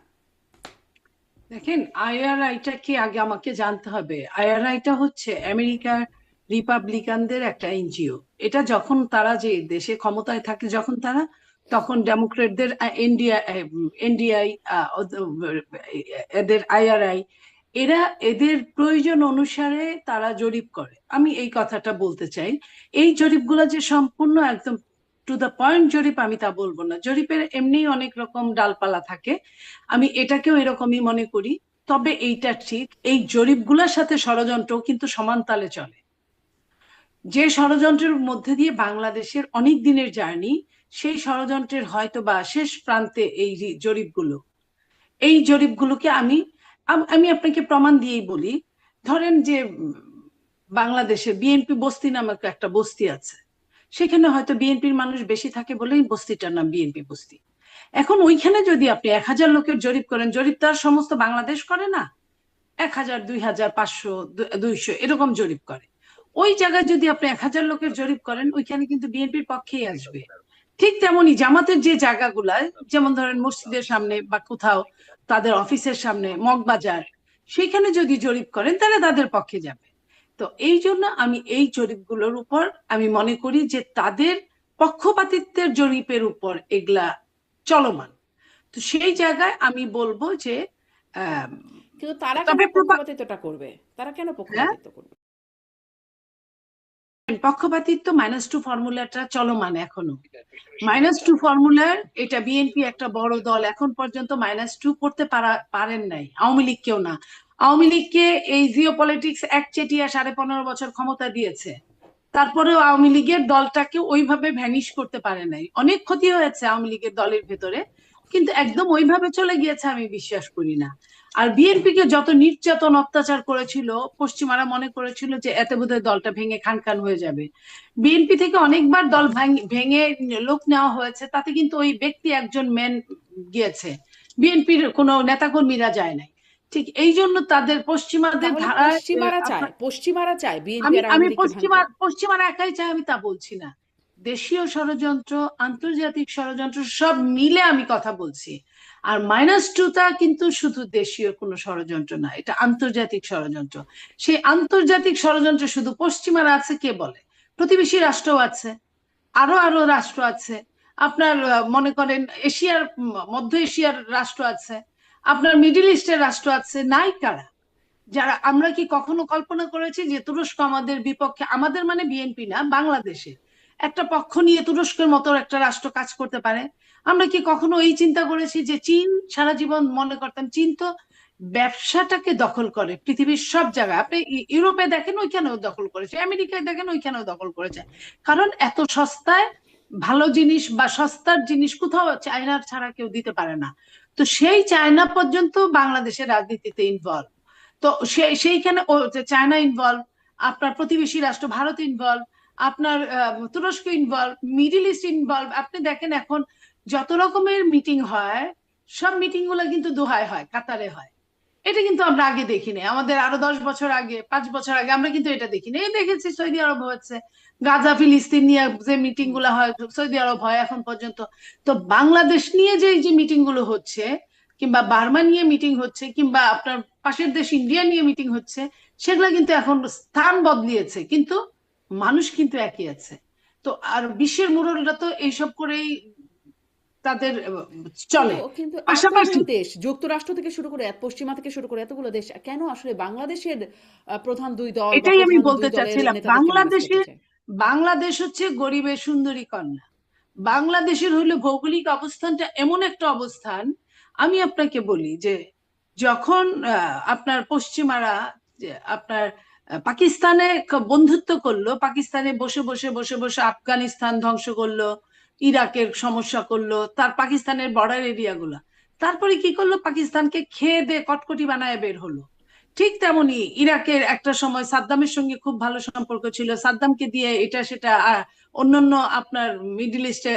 দেখেন, আইআরআইটা কি আগে আমাকে জানতে হবে। আইআরআইটা হচ্ছে আমেরিকার রিপাবলিকানদের একটা এনজিও। এটা যখন তারা যে দেশে ক্ষমতায় থাকে, যখন তারা, তখন ডেমোক্রেটদের এনডিআই, এদের আইআরআই, এরা এদের প্রয়োজন অনুসারে তারা জরিপ করে। আমি এই কথাটা বলতে চাই। এই জরিপগুলো যে সম্পূর্ণ একদম টু দ্য পয়েন্ট জরিপ, আমি তা বলবো না। জরিপের এমনি অনেক রকম ডালপালা থাকে, আমি এটাকেও এরকমই মনে করি। তবে এইটা ঠিক, এই জরিপগুলোর সাথে ষড়যন্ত্র কিন্তু সমান তালে চলে। যে ষড়যন্ত্রের মধ্যে দিয়ে বাংলাদেশের অনেক দিনের জার্নি, সেই ষড়যন্ত্রের হয়তো বা শেষ প্রান্তে এই জরিপগুলো। এই জরিপগুলোকে আমি আমি আপনাকে প্রমাণ দিয়েই বলি। ধরেন যে বাংলাদেশে বিএনপি বস্তি নামক একটা বস্তি আছে, সেখানে হয়তো বিএনপির মানুষ বেশি থাকে বলেই বস্তিটার নাম বিএনপি বস্তি। এখন ওইখানে যদি আপনি 1000 লোকের জরিপ করেন, জরিপ তার সমস্ত বাংলাদেশ করে না, 1000, 2000, 500, 200 এরকম জরিপ করে। ওই জায়গায় যদি আপনি 1000 লোকের জরিপ করেন, ওইখানে কিন্তু বিএনপির পক্ষেই আসবে। ঠিক তেমনি জামাতের যে জায়গাগুলায়, যেমন ধরেন মসজিদের সামনে বা কোথাও তাদের অফিসের সামনে, মগবাজার, সেখানে যদি জরিপ করেন তাহলে তাদের পক্ষে যাবে। তো এই জন্য আমি এই জরিপগুলোর উপর আমি মনে করি যে তাদের পক্ষপাতিত্বের জরিপের উপর এগুলা চলমান। তো সেই জায়গায় আমি বলবো যে আহ, কিন্তু তারা কেন তবে পক্ষপাতিত্বটা করবে? তারা কেন হ্যাঁ, পক্ষপাতিত্ব করবে? পক্ষপাতিত্ব -2 ফর্মুলাটা চলমান এখনো। -2 ফর্মুলার এটা বিএনপি একটা বড় দল, এখন পর্যন্ত -2 করতে পারেন নাই, আওয়ামী লীগ কেউ না। আওয়ামী লীগকে এই জিও পলিটিক্স একচেটিয়া 15.5 বছর ক্ষমতা দিয়েছে, তারপরেও আওয়ামী লীগের দলটাকে ওইভাবে ভ্যানিশ করতে পারে নাই। অনেক ক্ষতি হয়েছে আওয়ামী লীগের দলের ভেতরে, কিন্তু একদম ওইভাবে চলে গিয়েছে আমি বিশ্বাস করি না। আর বিএনপি কে যত নির্যাতন অত্যাচার করেছিল, পশ্চিমারা মনে করেছিল যে এতে বোধহয় দলটা ভেঙে খান খান হয়ে যাবে। বিএনপি থেকে অনেকবার দল ভেঙে লোক নেওয়া হয়েছে, তাতে কিন্তু ওই ব্যক্তি একজন মেন গিয়েছে, বিএনপির কোনো নেতাকর্মীরা যায় নাই। ঠিক এই জন্য তাদের পশ্চিমাদের তাহলে ধারায় পশ্চিমারা চায় বিএনপি আমি আর আমি আওয়ামী লীগকে ভাঙতে? পশ্চিমারা একাই চাই আমি তা বলছি না। দেশীয় ষড়যন্ত্র, আন্তর্জাতিক ষড়যন্ত্র সব মিলে আমি কথা বলছি। আর -2টা কিন্তু শুধু দেশীয় কোনো ষড়যন্ত্র না, এটা আন্তর্জাতিক ষড়যন্ত্র। সেই আন্তর্জাতিক ষড়যন্ত্র শুধু পশ্চিমারা আছে কে বলে? প্রতিবেশী রাষ্ট্রও আছে, আরো আরো রাষ্ট্র আছে। আপনার মনে করেন এশিয়ার, মধ্য এশিয়ার রাষ্ট্র আছে, আপনার মিডিল ইস্টের রাষ্ট্র আছে, নাই কারা? যারা, আমরা কি কখনো কল্পনা করেছি যে তুরস্ক আমাদের বিপক্ষে, আমাদের মানে বিএনপি না, বাংলাদেশে একটা পক্ষ নিয়ে তুরস্কের মতো একটা রাষ্ট্র কাজ করতে পারে? আমরা কি কখনো এই চিন্তা করেছি যে চীন, সারা জীবন মনে করতাম চীন তো ব্যবসাটাকে দখল করে পৃথিবীর সব জায়গায়। আপনি ইউরোপে দেখেন ওইখানেও দখল করেছে, আমেরিকায় দেখেন ওইখানেও দখল করেছে, কারণ এত সস্তায় ভালো জিনিস বা সস্তার জিনিস কোথাও চায়নার ছাড়া কেউ দিতে পারে না। তো সেই চায়না পর্যন্ত বাংলাদেশের রাজনীতিতে ইনভলভ। তো তো সেইখানে চায়না ইনভলভ, আপনার প্রতিবেশী রাষ্ট্র ভারত ইনভলভ, আপনার তুরস্ক ইনভলভ, মিডিল ইস্ট ইনভলভ। আপনি দেখেন এখন যত রকমের মিটিং হয়, সব মিটিং গুলো কিন্তু দোহায় হয়, কাতারে হয়। এটা কিন্তু আমরা আগে দেখিনি, আমাদের আরো 10 বছর আগে, 5 বছর আগে আমরা কিন্তু এটা দেখিনি। এই দেখেছি সৌদি আরব হচ্ছে, গাজা ফিলিস্তিন নিয়ে যে মিটিং হুম। গুলো হয় সৌদি আরব হয় এখন পর্যন্ত। তো বাংলাদেশ নিয়ে যে এই যে মিটিং গুলো হচ্ছে, কিংবা বার্মা নিয়ে মিটিং হচ্ছে, কিংবা আপনার পাশের দেশ ইন্ডিয়া নিয়ে মিটিং হচ্ছে, সেগুলো কিন্তু এখন স্থান বদলিয়েছে, কিন্তু মানুষ কিন্তু একই আছে। তো আর বিশ্বের মুরব্বীরা তো এইসব করেই তাদের কিন্তু চলে। কিন্তু পাশাপাশি এতগুলো দেশ, যুক্তরাষ্ট্র থেকে শুরু করে পশ্চিমা থেকে শুরু করে এতগুলো দেশ কেন আসলে বাংলাদেশের প্রধান দুই দল বা এটাই আমি প্রধান দুই বলতে দলের চাচ্ছিলাম, নেতাদেরকে ম্যানেজ করতে চায়? বাংলাদেশ হচ্ছে গরিবের সুন্দরী কন্যা। বাংলাদেশের হইলো ভৌগোলিক অবস্থানটা এমন একটা অবস্থান, আমি আপনাকে বলি যে যখন আপনার পশ্চিমারা আপনার পাকিস্তানে বন্ধুত্ব করলো, পাকিস্তানে বসে বসে বসে বসে আফগানিস্তান ধ্বংস করলো, ইরাকের সমস্যা করলো, তার পাকিস্তানের বর্ডার এরিয়া গুলা, তারপরে কি করলো, পাকিস্তানকে খেয়ে দে কটকটি বানায় বের হলো। ঠিক তেমনি ইরাকের একটা সময় সাদ্দামের সঙ্গে খুব ভালো সম্পর্ক ছিল, সাদ্দামকে দিয়ে এটা সেটা অন্যান্য আপনার মিডল ইস্টে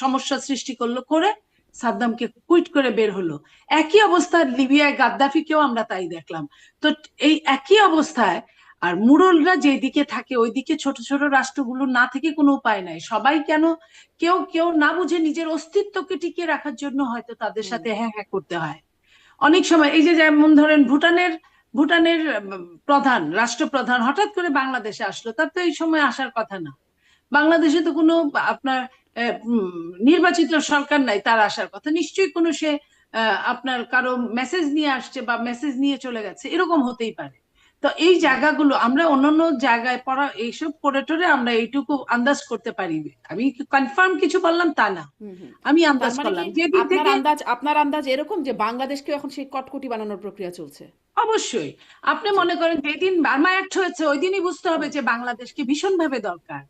সমস্যা সৃষ্টি করলো, করে সাদ্দামকে কুইট করে বের হলো। একই অবস্থা লিবিয়ায় গাদ্দাফিকেও আমরা তাই দেখলাম। তো এই একই অবস্থায় আর মুরলরা যেদিকে থাকে ওইদিকে ছোট ছোট রাষ্ট্রগুলো না থেকে কোনো উপায় নাই, সবাই কেন কেউ কেউ না বুঝে নিজের অস্তিত্বকে টিকিয়ে রাখার জন্য হয়তো তাদের হুম। সাথে হ্যাঁ হ্যাঁ করতে হয়। অনেক সময় এই যে যেমন ধরেন ভুটানের ভুটানের প্রধান রাষ্ট্রপ্রধান হঠাৎ করে বাংলাদেশে আসলো, তার তো এই সময় আসার কথা না। বাংলাদেশে তো কোনো আপনার নির্বাচিত সরকার নাই, তার আসার কথা নিশ্চয়ই কোনো সে আপনার কারো মেসেজ নিয়ে আসছে বা মেসেজ নিয়ে চলে গেছে, এরকম হতেই পারে। তো এই হুম। জায়গাগুলো আমরা অন্যান্য জায়গায় পড়া এইসব পড়ে টরে আমরা এইটুকু আন্দাজ করতে পারি। আমি কনফার্ম কিছু বললাম তা না, হুম। হুম। আমি তার আন্দাজ মানে কি করলাম যে দিক থেকে। আপনার আন্দাজ এরকম যে বাংলাদেশকে এখন সেই কটকটি বানানোর প্রক্রিয়া চলছে? অবশ্যই। আপনি জি। মনে করেন যেদিন বার্মা অ্যাক্ট হয়েছে ওই দিনই বুঝতে হবে হুম। যে বাংলাদেশকে ভীষণভাবে দরকার।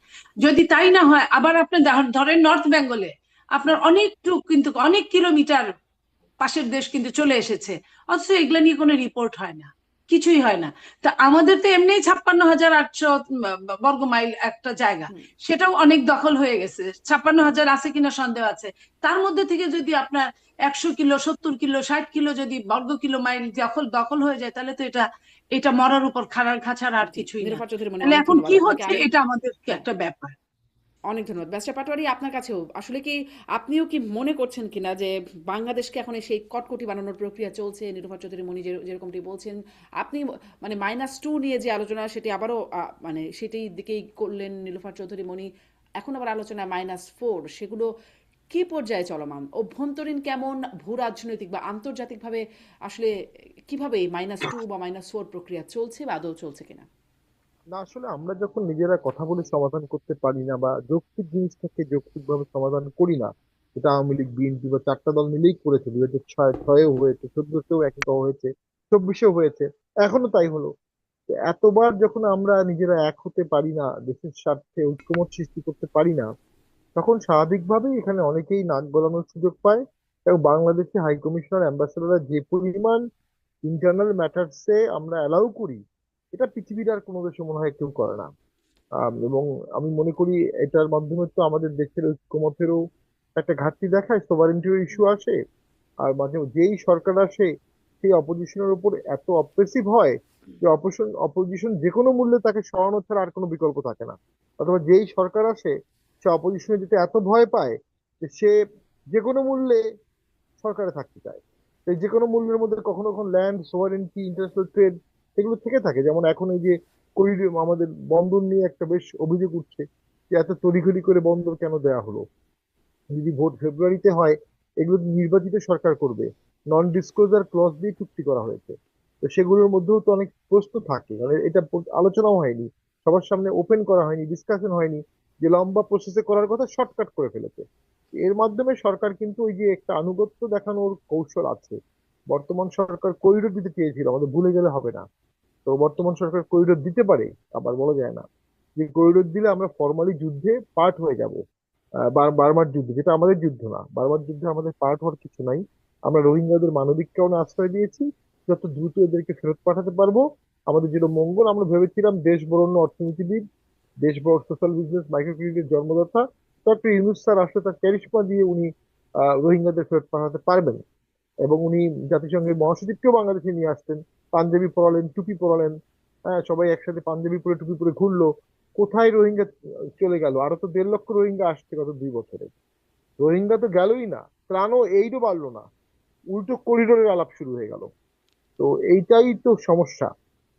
যদি তাই না হয়, আবার আপনি ধরেন নর্থ বেঙ্গলে আপনার হুম। অনেকটুকু কিন্তু অনেক কিলোমিটার পাশের দেশ কিন্তু চলে এসেছে, অথচ এগুলা নিয়ে কোনো রিপোর্ট হয় না, কিছুই হয় না। তা আমাদের তো এমনি 56,800 বর্গ মাইল একটা জায়গা, হুম। সেটাও অনেক দখল হয়ে গেছে, 56,000 আছে কিনা সন্দেহ আছে। তার মধ্যে থেকে যদি আপনার 100 কিলো, 70 কিলো, 60 কিলো যদি বর্গ কিলো মাইল দখল দখল হয়ে যায়, তাহলে তো এটা এটা মরার উপর খাড়ার ঘা ছাড়া আর জি, কিছুই না। নিরুপা চৌধুরী মনি, তাহলে অনেক এখন ধন্যবাদ কি আপনাকে। হচ্ছে, আমি এটা আমাদের হ্যাঁ, একটা ব্যাপার। অনেক ধন্যবাদ ব্যারিস্টার পাটোয়ারি। আপনার কাছেও আসলে কি আপনিও কি মনে করছেন কিনা যে বাংলাদেশকে এখন সেই কটকটি বানানোর প্রক্রিয়া চলছে, নিরুপা চৌধুরী মনি যেরকমটি বলছেন? আপনি মানে -2 নিয়ে যে আলোচনা সেটি আবারও মানে সেটাই দিকেই করলেন নিলুফার চৌধুরী মনি। এখন আবার আলোচনা -4, সেগুলো কি পর্যায়ে চলমান? অভ্যন্তরীণ কেমন? ভূ রাজনৈতিক বা আন্তর্জাতিকভাবে আসলে কিভাবে এই -2 বা -4 প্রক্রিয়া চলছে বা আদৌ চলছে কিনা? না, আসলে আমরা যখন নিজেরা কথা বলে সমাধান করতে পারি না বা যৌক্তিক জিনিসটাকে যৌক্তিকভাবে সমাধান করি না, এটা আওয়ামী লীগ বিএনপি বা চারটা দল মিলেই করেছে, 2006-এও হয়েছে, 2014-তেও একই হয়েছে, 2024-এও হয়েছে, এখনো তাই হলো। তো এতবার যখন আমরা নিজেরা এক হতে পারি না, দেশের স্বার্থে ঐক্যমত সৃষ্টি করতে পারি না, তখন স্বাভাবিকভাবেই এখানে অনেকেই নাক গলানোর সুযোগ পায়। এবং বাংলাদেশে হাই কমিশনার অ্যাম্বাসেডররা যে পরিমাণ ইন্টারনাল ম্যাটার্সে আমরা অ্যালাউ করি, এটা পৃথিবীর আর কোনো দেশে মনে হয় কেউ করে না। এবং আমি মনে করি এটার মাধ্যমে তো আমাদের দেশের ঐক্যমতেরও একটা ঘাটতি দেখায়, সোভারেন্টির ইস্যু আসে। আর মাঝে যেই সরকার আসে সেই অপোজিশনের উপর এত অপ্রেসিভ হয় যে অপোজিশন যে কোনো মূল্যে তাকে সরানো ছাড়া আর কোনো বিকল্প থাকে না। অথবা যেই সরকার আসে সে অপোজিশনে যেতে এত ভয় পায় যে সে যে কোনো মূল্যে সরকারে থাকতে চায়। তো এই যে কোনো মূল্যের মধ্যে কখনো কখনো ল্যান্ড সোভারেন্টি, ইন্টারন্যাশনাল ট্রেড, এগুলো থেকে থাকে। যেমন এখন এই যে করিডোর, আমাদের বন্দর নিয়ে একটা বেশ অভিযোগ উঠছে যে এত তড়িঘড়ি করে বন্দর কেন দেওয়া হলো। যদি ভোট ফেব্রুয়ারিতে হয়, এগুলো নির্বাচিত সরকার করবে, নন ডিসক্লোজার ক্লজ দিয়ে চুক্তি করা হয়েছে। তো সেগুলোর মধ্যেও তো অনেক প্রশ্ন থাকে, মানে এটা আলোচনাও হয়নি, সবার সামনে ওপেন করা হয়নি, ডিসকাশন হয়নি, যে লম্বা প্রসেসে করার কথা শর্টকাট করে ফেলেছে। এর মাধ্যমে সরকার কিন্তু ওই যে একটা আনুগত্য দেখানোর কৌশল আছে। বর্তমান সরকার করিডোর দিতে চেয়েছিল, আমাদের ভুলে গেলে হবে না। তো বর্তমান সরকার করিডোর দিতে পারে, আবার বলা যায় না যে করিডোর দিলে আমরা ফর্মালি যুদ্ধে পার্ট হয়ে যাব। বার্মার যুদ্ধ, যেটা আমাদের যুদ্ধ না, বার্মার যুদ্ধে আমাদের পার্ট হওয়ার কিছু নাই। আমরা রোহিঙ্গাদের মানবিক কারণে আশ্রয় দিয়েছি, যত দ্রুত এদেরকে ফেরত পাঠাতে পারবো আমাদের যেটা মঙ্গল। আমরা ভেবেছিলাম দেশ বরণ্য অর্থনীতিবিদ, দেশ বড় সোশ্যাল বিজনেস মাইক্রো ক্রেডিটের জন্মদাতা ডক্টর ইউনূস স্যার আসলে তার ক্যারিশমা দিয়ে উনি রোহিঙ্গাদের ফেরত পাঠাতে পারবেন। এবং উনি জাতিসংঘের মহাসচিবকেও বাংলাদেশে নিয়ে আসতেন, পাঞ্জাবি পরালেন, টুপি পরালেন। হ্যাঁ, সবাই একসাথে পাঞ্জাবি পরে টুপি পরে ঘুরলো। কোথায় রোহিঙ্গা চলে গেল? আরো তো 1.5 লক্ষ রোহিঙ্গা আসছে গত 2 বছরে। রোহিঙ্গা তো গেলই না, ত্রাণও এইটও বাড়লো না, উল্টো করিডোরের আলাপ শুরু হয়ে গেল। তো এইটাই তো সমস্যা।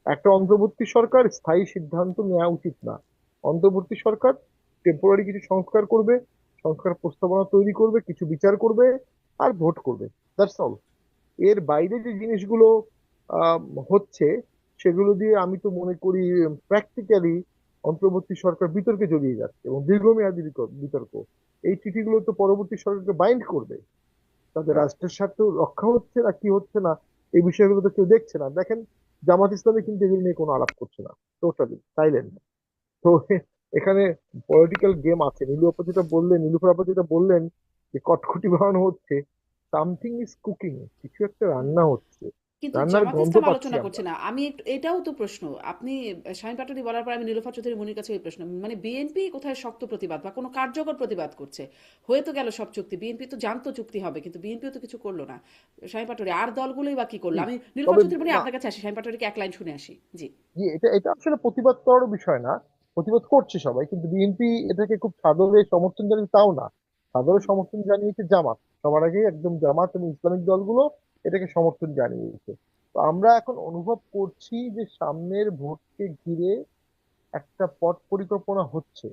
একটা অন্তর্বর্তী সরকার স্থায়ী সিদ্ধান্ত নেওয়া উচিত না। অন্তর্বর্তী সরকার টেম্পোরারি কিছু সংস্কার করবে, সংস্কার প্রস্তাবনা তৈরি করবে, কিছু বিচার করবে, আর ভোট করবে। That's all. এর বাইরে যে জিনিসগুলো হচ্ছে সেগুলো দিয়ে আমি তো মনে করি প্র্যাকটিক্যালি অন্তর্বর্তী সরকার বিতর্কে জড়িয়ে যাচ্ছে, এবং দীর্ঘমেয়াদী বিতর্ক। এই চিঠিগুলো তো পরবর্তী সরকারকে বাইন্ড করবে। তাদের রাষ্ট্রের স্বার্থ রক্ষা হচ্ছে না কি হচ্ছে না এই বিষয়গুলো তো কেউ দেখছে না। দেখেন, জামাত ইসলামী কিন্তু এগুলো নিয়ে কোনো আলাপ করছে না, টোটালি সাইলেন্ট। তো এখানে পলিটিক্যাল গেম আছে। নীলুফার আপা যেটা বললেন যে কটকটি বানানো হচ্ছে, সামথিং ইজ কুকিং, কিছু একটা রান্না হচ্ছে, কিন্তু রান্নার জামাত গন্ধ ইসলাম পাচ্ছি আলোচনা আমরা। করছে না। আমি এটাও তো প্রশ্ন। আপনি শাহীন পাটোয়ারি বলার পর আমি নীলুফার চৌধুরী মুনির কাছে ওই প্রশ্ন, মানে বিএনপি কোথায় শক্ত প্রতিবাদ বা কোনো কার্যকর প্রতিবাদ করছে? হয়ে তো গেল সব চুক্তি, বিএনপি তো জানতো চুক্তি হবে, কিন্তু বিএনপিও তো কিছু করলো না। শাহীন পাটোয়ারি আর দলগুলোই বা কি করলো? আমি নীলুফার তবে চৌধুরী মুনি না, আপনার কাছে আসি, শাহীন পাটোয়ারিকে এক লাইন শুনে আসি। জি। এটা এটা আসলে প্রতিবাদ করার বিষয় না। প্রতিবাদ করছে সবাই, কিন্তু বিএনপি এটাকে খুব সাদরে সমর্থন জানিয়ে তাও না। সাদরে সমর্থন জানিয়েছে জামাত, সবার আগে একদম জামাত এবং ইসলামিক দলগুলো এটাকে সমর্থন জানিয়েছে। তো আমরা এখন অনুভব করছি যে সামনের ভোটকে ঘিরে একটা পথ পরিকল্পনা হচ্ছে।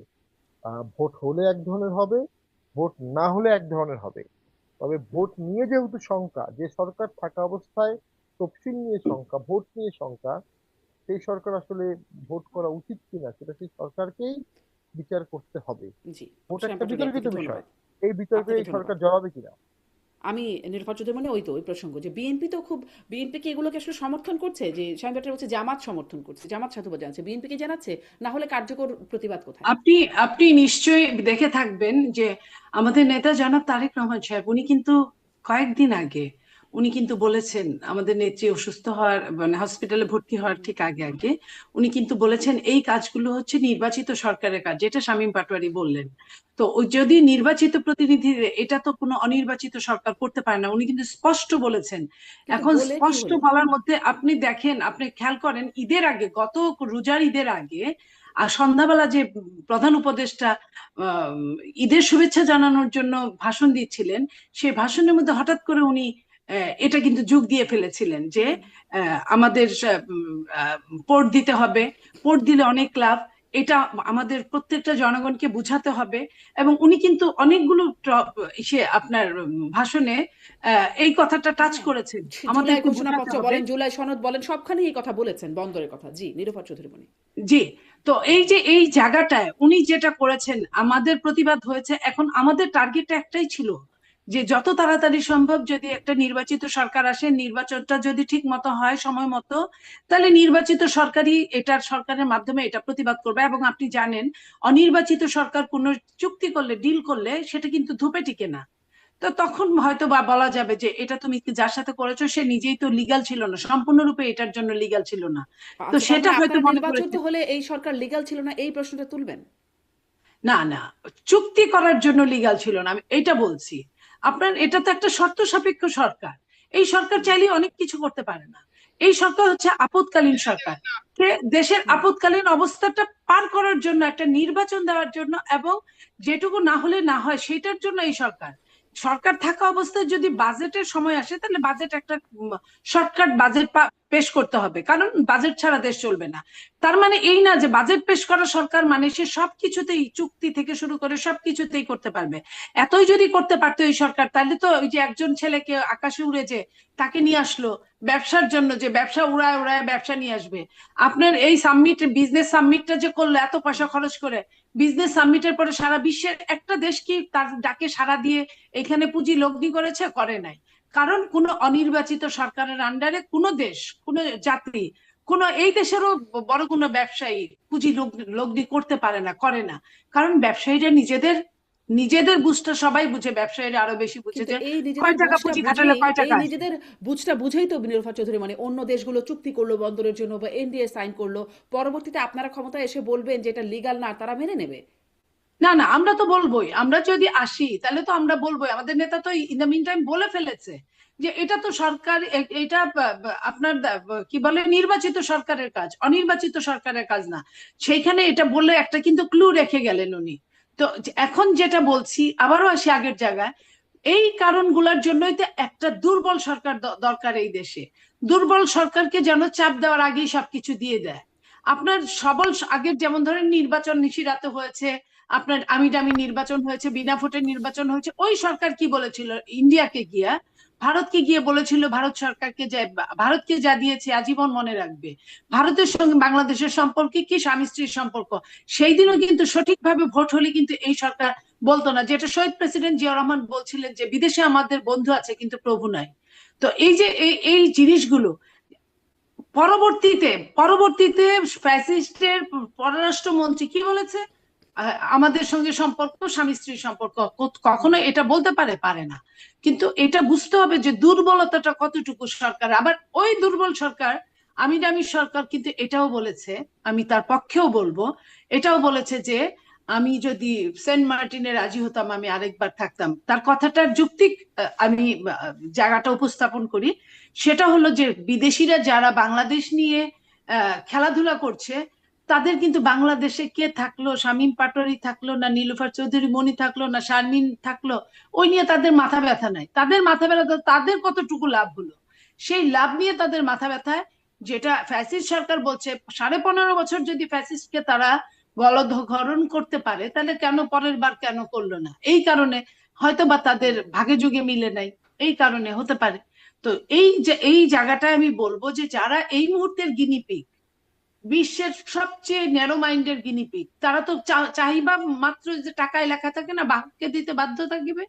ভোট হলে এক ধরনের হবে, ভোট না হলে এক ধরনের হবে। তবে ভোট নিয়ে যেহেতু শঙ্কা, যে সরকার থাকা অবস্থায় তফসিল নিয়ে শঙ্কা, ভোট নিয়ে শঙ্কা, সেই সরকার আসলে ভোট করা উচিত কিনা সেটা সেই সরকারকেই বিচার করতে হবে। জি, ভোট শাহীন একটা পাটোয়ারি বিতর্কিত আপনাকে বিষয়, ধন্যবাদ। এই বিতর্কে আপনাকে এই ধন্যবাদ। সরকার জড়াবে কিনা। আমি নীলুফার চৌধুরী মানে ওই তো ওই প্রসঙ্গ যে বিএনপি তো খুব, বিএনপি কি এগুলোকে আসলে সমর্থন করছে? যে শাহীন পাটোয়ারি বলছে জামাত সমর্থন করছে, জামাত সাধুবাদ জানাচ্ছে, বিএনপি কি জানাচ্ছে? না হলে কার্যকর প্রতিবাদ কোথায়? আপনি আপনি নিশ্চয়ই দেখে থাকবেন যে আমাদের নেতা জনাব তারেক রহমান সাহেব উনি কিন্তু কয়েকদিন আগে উনি কিন্তু বলেছেন, আমাদের নেত্রী অসুস্থ হওয়ার মানে হসপিটালে ভর্তি হওয়ার ঠিক আগে আগে উনি কিন্তু বলেছেন এই কাজগুলো হচ্ছে নির্বাচিত সরকারের কাজ, যেটা শামীম পাটোয়ারি বললেন। তো ওই যদি নির্বাচিত প্রতিনিধি, এটা তো কোনো অনির্বাচিত সরকার করতে পারে না, উনি কিন্তু স্পষ্ট বলেছেন। কিন্তু এখন বলে কি স্পষ্ট হলো? বলার মধ্যে আপনি দেখেন, আপনি খেয়াল করেন ঈদের আগে, গত রোজার ঈদের আগে আর সন্ধ্যাবেলা যে প্রধান উপদেষ্টা ঈদের শুভেচ্ছা জানানোর জন্য ভাষণ দিচ্ছিলেন, সেই ভাষণের মধ্যে হঠাৎ করে উনি এটা কিন্তু যোগ দিয়ে ফেলেছিলেন যে আমাদের পোর্ট দিতে হবে, পোর্ট দিলে অনেক লাভ, এটা আমাদের প্রত্যেকটা জনগণকে বুঝাতে হবে। এবং উনি কিন্তু অনেকগুলো আপনার ভাষণে এই কথাটা টাচ হ্যাঁ, করেছেন, জুলাই আমাদেরকে বোঝাতে ঘোষণাপত্র হবে। বলেন, জুলাই সনদ বলেন, সবখানেই এই কথা বলেছেন, বন্দরের কথা। জি, নীলুফার চৌধুরী মনি। জি। তো এই যে এই জায়গাটায় উনি যেটা করেছেন, আমাদের প্রতিবাদ হয়েছে। এখন আমাদের টার্গেট একটাই ছিল যে যত তাড়াতাড়ি সম্ভব যদি একটা নির্বাচিত সরকার আসে, নির্বাচনটা যদি ঠিক মতো হয় সময় মতো, তাহলে নির্বাচিত সরকারই এটার সরকারের মাধ্যমে এটা প্রতিবাদ করবে। এবং আপনি জানেন অনির্বাচিত সরকার কোনো চুক্তি করলে, ডিল করলে সেটা কিন্তু ধুপে টিকে না। তো তখন হয়তো বা বলা যাবে যে এটা তুমি যার সাথে করেছো সে নিজেই তো লিগ্যাল ছিল না, সম্পূর্ণরূপে এটার জন্য লিগ্যাল ছিল না। তো আচ্ছা, তার সেটা মানে হয়তো আপনারা মনে নির্বাচিত করেছে। হলে এই সরকার লিগ্যাল ছিল না এই প্রশ্নটা তুলবেন? না না, চুক্তি করার জন্য লিগ্যাল ছিল না, আমি এটা বলছি। আপনার এটা তো একটা শর্ত সাপেক্ষ সরকার। এই সরকার চাইলে অনেক কিছু করতে পারে না। এই সরকার হচ্ছে আপদকালীন সরকার। সে দেশের হুম। আপদকালীন অবস্থাটা পার করার জন্য, একটা নির্বাচন দেওয়ার জন্য, এবং যেটুকু না হলে না হয় সেটার জন্য এই সরকার। সরকার থাকা অবস্থায় যদি বাজেটের সময় আসে তাহলে বাজেট একটা শর্টকাট বাজেট পেশ করতে হবে, কারণ বাজেট ছাড়া দেশ চলবে না। তার মানে এই না যে বাজেট পেশ করা সরকার মানে সে সবকিছুতেই, চুক্তি থেকে শুরু করে সবকিছুতেই করতে পারবে। এতই যদি করতে পারতো এই সরকার, তাহলে তো ওই যে একজন ছেলেকে আকাশে উড়ে যে তাকে নিয়ে আসলো ব্যবসার জন্য, যে ব্যবসা উড়ায় উড়ায় ব্যবসা নিয়ে আসবে। আপনার এই সামিট, বিজনেস সামিটটা যে করলো এত পয়সা খরচ করে, বিজনেস সামিটের পরে সারা বিশ্বের একটা দেশ কি তার ডাকে সাড়া দিয়ে এখানে পুঁজি লগ্নি করেছে? করে নাই। কারণ কোন অনির্বাচিত সরকারের আন্ডারে কোন দেশ, কোন জাতি, কোন এই দেশেরও বড় কোনো ব্যবসায়ী পুঁজি লগ্নি করতে পারে না, করে না। কারণ ব্যবসায়ীরা নিজেদের নিজেদের বুঝটা সবাই বুঝে, ব্যবসায়ীরা আরো বেশি বুঝে কিন্তু যে এই নিজেদের কয় টাকা বুঝটা পুঁজি বুঝেই খাটালে কয় এই টাকা আসবে। নিজেদের বুঝটা বুঝেই তো নীলোফার চৌধুরী মানে অন্য দেশগুলো চুক্তি করলো বন্দরের জন্য বা এনডিএ সাইন করলো, পরবর্তীতে আপনারা ক্ষমতায় এসে বলবেন যে এটা লিগাল না, তারা মেনে নেবে? না না, আমরা তো বলবোই, আমরা যদি আসি তাহলে তো আমরা বলবোই। আমাদের নেতা তো ইন দ্য মিন টাইম বলে ফেলেছে যে এটা তো সরকার, এটা আপনার কি বলে, নির্বাচিত সরকারের কাজ, অনির্বাচিত সরকারের কাজ না। সেইখানে এটা বললে একটা কিন্তু ক্লু রেখে গেলেন উনি। তো এখন যেটা বলছি, আবারও আসি আগের জায়গায়, এই কারণগুলোর জন্যই তো একটা দুর্বল সরকার দরকার এই দেশে। দুর্বল সরকারকে যেন চাপ দেওয়ার আগেই সবকিছু দিয়ে দেয়। আপনার সবল আগের, যেমন ধরেন নির্বাচন নিশিরাতে হয়েছে, আপনার আমি দামি নির্বাচন হয়েছে, বিনা ভোটের নির্বাচন হয়েছে, ওই সরকার কি বলেছিল ইন্ডিয়াকে গিয়া, ভারতকে গিয়ে বলেছিল, ভারত সরকারকে যে ভারতকে যা দিয়েছে আজীবন মনে রাখবে। ভারতের সঙ্গে বাংলাদেশের সম্পর্কে কি স্বামী স্ত্রীর সম্পর্ক। সেই দিনও কিন্তু সঠিকভাবে ভোট হলে কিন্তু এই সরকার বলতো না, যেটা শহীদ প্রেসিডেন্ট জিয়া রহমান বলছিলেন যে বিদেশে আমাদের বন্ধু আছে কিন্তু প্রভু নাই। তো এই যে এই জিনিসগুলো পরবর্তীতে পরবর্তীতে ফ্যাসিস্টের পররাষ্ট্রমন্ত্রী কি বলেছে, আমাদের সঙ্গে সম্পর্ক স্বামী স্ত্রীর সম্পর্ক, কখনো এটা বলতে পারে? পারে না। কিন্তু এটা বুঝতে হবে যে দুর্বলতাটা কতটুকু সরকার। আবার ওই দুর্বল সরকার, আমি সরকার কিন্তু এটাও বলেছে, আমি তার পক্ষেও বলবো, এটাও বলেছে যে আমি যদি সেন্ট মার্টিনে রাজি হতাম আমি আরেকবার থাকতাম। তার কথাটার যৌক্তিক আমি জায়গাটা উপস্থাপন করি। সেটা হলো যে বিদেশিরা যারা বাংলাদেশ নিয়ে খেলাধুলা করছে, তাদের কিন্তু বাংলাদেশে কে থাকলো, শামীম পাটোয়ারি থাকলো না নীলুফার চৌধুরী মনি থাকলো না শারমিন থাকলো, ওই নিয়ে তাদের মাথা ব্যথা নাই। তাদের মাথা ব্যথা তাদের কতটুকু লাভ হলো, সেই লাভ নিয়ে তাদের মাথা ব্যথায়। যেটা ফ্যাসিস্ট সরকার বলছে 15.5 বছর যদি ফ্যাসিস্টকে তারা গলদঘরণ করতে পারে, তাহলে কেন পরের বার কেন করলো না? এই কারণে হয়তো বা তাদের ভাগে যুগে মিলে নাই, এই কারণে হতে পারে। তো এই যে এই জায়গাটায় আমি বলবো যে যারা এই মুহূর্তের গিনিপিগ, বিশ্বের সবচেয়ে ন্যারো মাইন্ডের গিনিপিগ, তারা তো চাহিবা মাত্র যে টাকায় লেখা থাকে না বাঘকে দিতে বাধ্য থাকিবে,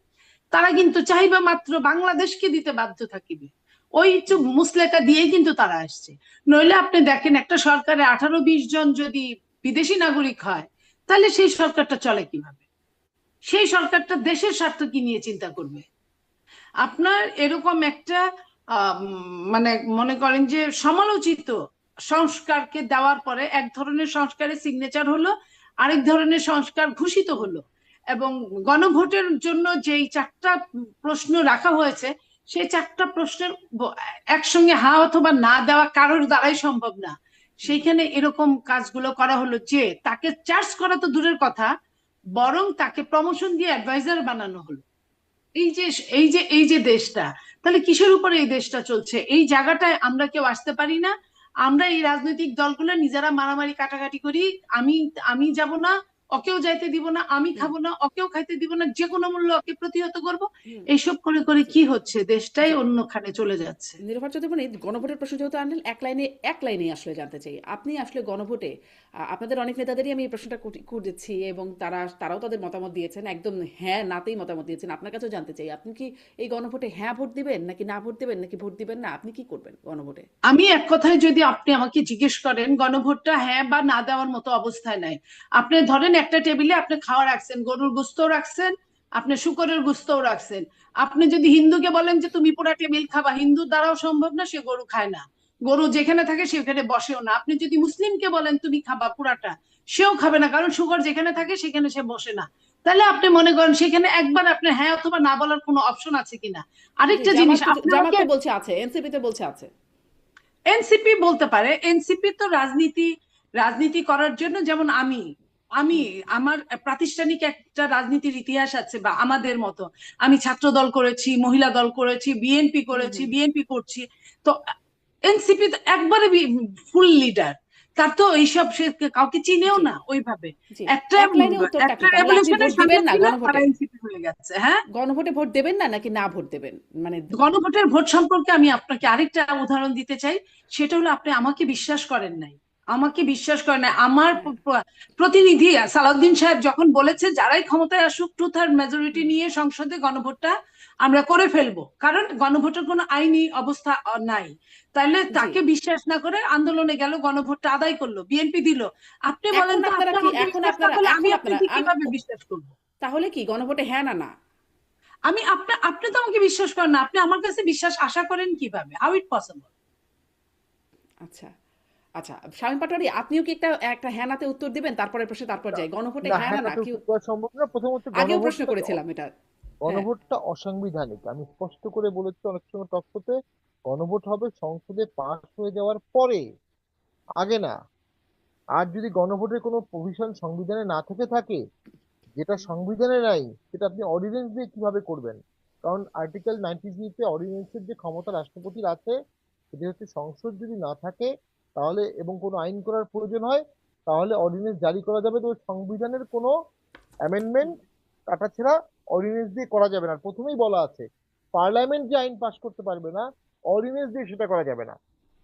তারা কিন্তু চাহিবা মাত্র বাংলাদেশকে দিতে বাধ্য থাকিবে। ওই মুসলেকা দিয়েই কিন্তু তারা আসছে। নইলে আপনি দেখেন একটা সরকারে 18-20 জন যদি বিদেশি নাগরিক হয়, তাহলে সেই সরকারটা চলে কিভাবে? সেই সরকারটা দেশের স্বার্থ কি নিয়ে চিন্তা করবে? আপনার এরকম একটা মানে মনে করেন যে সমালোচিত সংস্কারকে দেওয়ার পরে এক ধরনের সংস্কারের সিগনেচার হলো, আরেক ধরনের সংস্কার ঘোষিত হলো, এবং গণভোটের জন্য যেই 4টা প্রশ্ন রাখা হয়েছে, সেই 4টা প্রশ্নের একসঙ্গে হ্যাঁ অথবা না দেওয়া কারোর দ্বারাই সম্ভব না। সেইখানে এরকম কাজগুলো করা হলো যে তাকে চার্জ করা তো দূরের কথা, বরং তাকে প্রমোশন দিয়ে অ্যাডভাইজার বানানো হলো। এই যে দেশটা, তাহলে কিসের উপরে এই দেশটা চলছে? এই জায়গাটায় আমরা কেউ আসতে পারি না। আমরা এই রাজনৈতিক দলগুলো নিজেরা মারামারি কাটাকাটি করি, আমি আমি যাব না, ওকেও যাইতে দিব না, আমি খাবো না, ওকেও খাইতে দিব না, যে কোনো মূল্যে ওকে প্রতিহত করব। হুম। এইসব করে করে জি কি হচ্ছে, দেশটাই জি অন্যখানে চলে যাচ্ছে। নীলোফার চৌধুরী, মানে গণভোটের প্রশ্ন যেহেতু আনলেন, এক লাইনে আসলে জানতে চাই, আপনি আসলে গণভোটে আপনাদের অনেক নেতাদেরই আমি এই প্রশ্নটা করেছি এবং তারাও তাদের মতামত দিয়েছেন, একদম হ্যাঁ নাতেই মতামত দিয়েছেন। আপনার কাছেও জানতে চাই, আপনি কি এই গণভোটে হ্যাঁ ভোট দিবেন নাকি না ভোট দিবেন নাকি ভোট দিবেন না? আপনি কি করবেন গণভোটে? আমি এক কথায় যদি আপনি আমাকে জিজ্ঞেস করেন, গণভোটটা হ্যাঁ বা না দেওয়ার মতো অবস্থায় নাই। আপনি ধরেন একটা টেবিলে আপনি খাওয়া রাখছেন, গরুর গোস্তও রাখছেন, আপনি শুকরের গোস্তও রাখছেন। আপনি যদি হিন্দুকে বলেন যে তুমি পুরা টেবিল খাবা, হিন্দুর দ্বারাও সম্ভব না, সে গরু খায় না, গরু যেখানে থাকে সেখানে বসেও না। আপনি যদি মুসলিমকে বলেন তুমি খাবা পুরাটা, সেও খাবে না, কারণ শুকর যেখানে থাকে সেখানে সে বসে না। তাহলে আপনি মনে করেন সেখানে একবার আপনার হ্যাঁ অথবা না বলার কোনো অপশন আছে কিনা। জি, আরেকটা জিনিস, আপনি জামাত আমাকে, তো বলছে আছে, এনসিপি তে বলছে আছে। এনসিপি বলতে পারে, এনসিপি তো রাজনীতি রাজনীতি করার জন্য, যেমন আমি আমি হুম আমার প্রাতিষ্ঠানিক একটা রাজনীতির ইতিহাস আছে, বা আমাদের মতো আমি ছাত্র দল করেছি, মহিলা দল করেছি, বিএনপি হুম করেছি, হুম বিএনপি করছি। তো এনসিপি তো একবারে ফুল লিডার, তার তো এইসব সে কাউকে চিনেও জি না ওইভাবে। জি একটা এক লাইনে উত্তরটা কি, একটা তাহলে আপনি রেভলিউশনের ভোট দিবেন সামিল না ছিল, তারা গণভোটে? এনসিপি হয়ে গেছে। হ্যাঁ, গণভোটে ভোট দেবেন না নাকি না ভোট দেবেন, মানে? গণভোটের ভোট সম্পর্কে আমি আপনাকে আরেকটা উদাহরণ দিতে চাই। সেটা হলো, আপনি আমাকে বিশ্বাস করেন নাই, আমাকে বিশ্বাস করেন নাই। আমার হ্যাঁ প্রতিনিধি সালাউদ্দিন সাহেব যখন বলেছে যারাই ক্ষমতায় আসুক 2/3 মেজরিটি হুম নিয়ে সংসদে গণভোটটা আমরা করে ফেলবো, কারণ গণভোটের কোনো আইনি অবস্থা নাই। তাইলে জি তাকে বিশ্বাস না করে আন্দোলনে গেল, গণভোটটা আদায় করলো, বিএনপি দিল। আপনি বলেন এখন তো, আপনারা আপনি কি আমাকে এখন বিশ্বাস না আপনারা করলে আমি এখন আপনারা আপনাকে কিভাবে বিশ্বাস করবো? তাহলে কি গণভোটে হ্যাঁ না না? আপনি তো আমাকে বিশ্বাস করেন না, আপনি আমার কাছে বিশ্বাস আশা করেন কিভাবে? How it possible? আচ্ছা, আচ্ছা, শামীম পাটোয়ারি, আপনিও কি একটা একটা হ্যাঁ নাতে উত্তর দিবেন, তারপরে প্রশ্নে তারপর না, যাই, গণভোটে না, হ্যাঁ না হ্যাঁ না নাতে কি? উত্তর দেওয়া সম্ভব না। প্রথমত আগেও প্রশ্ন করেছিলাম এটা। হ্যাঁ। গণভোটটা অসাংবিধানিক। আমি স্পষ্ট করে বলেছি অনেক সময় তথ্যতে, গণভোট হবে সংসদে পাস হয়ে যাওয়ার পরে, আগে না। আর যদি গণভোটের কোনো প্রভিশন সংবিধানে না থেকে থাকে, যেটা সংবিধানে নাই, সেটা আপনি অর্ডিন্যান্স দিয়ে কিভাবে করবেন? কারণ আর্টিকেল 93 তে অর্ডিন্যান্সের যে ক্ষমতা রাষ্ট্রপতির আছে, সেটা হচ্ছে সংসদ যদি না থাকে তাহলে, এবং কোনো আইন করার প্রয়োজন হয়, তাহলে অর্ডিন্যান্স জারি করা যাবে। তো সংবিধানের কোনো অ্যামেন্ডমেন্ট কাটাছেড়া অর্ডিন্যান্স দিয়ে করা যাবে না। আর প্রথমেই বলা আছে, পার্লামেন্ট যে আইন পাস করতে পারবে না, অর্ডিন্যান্স দিয়ে সেটা করা যাবে না।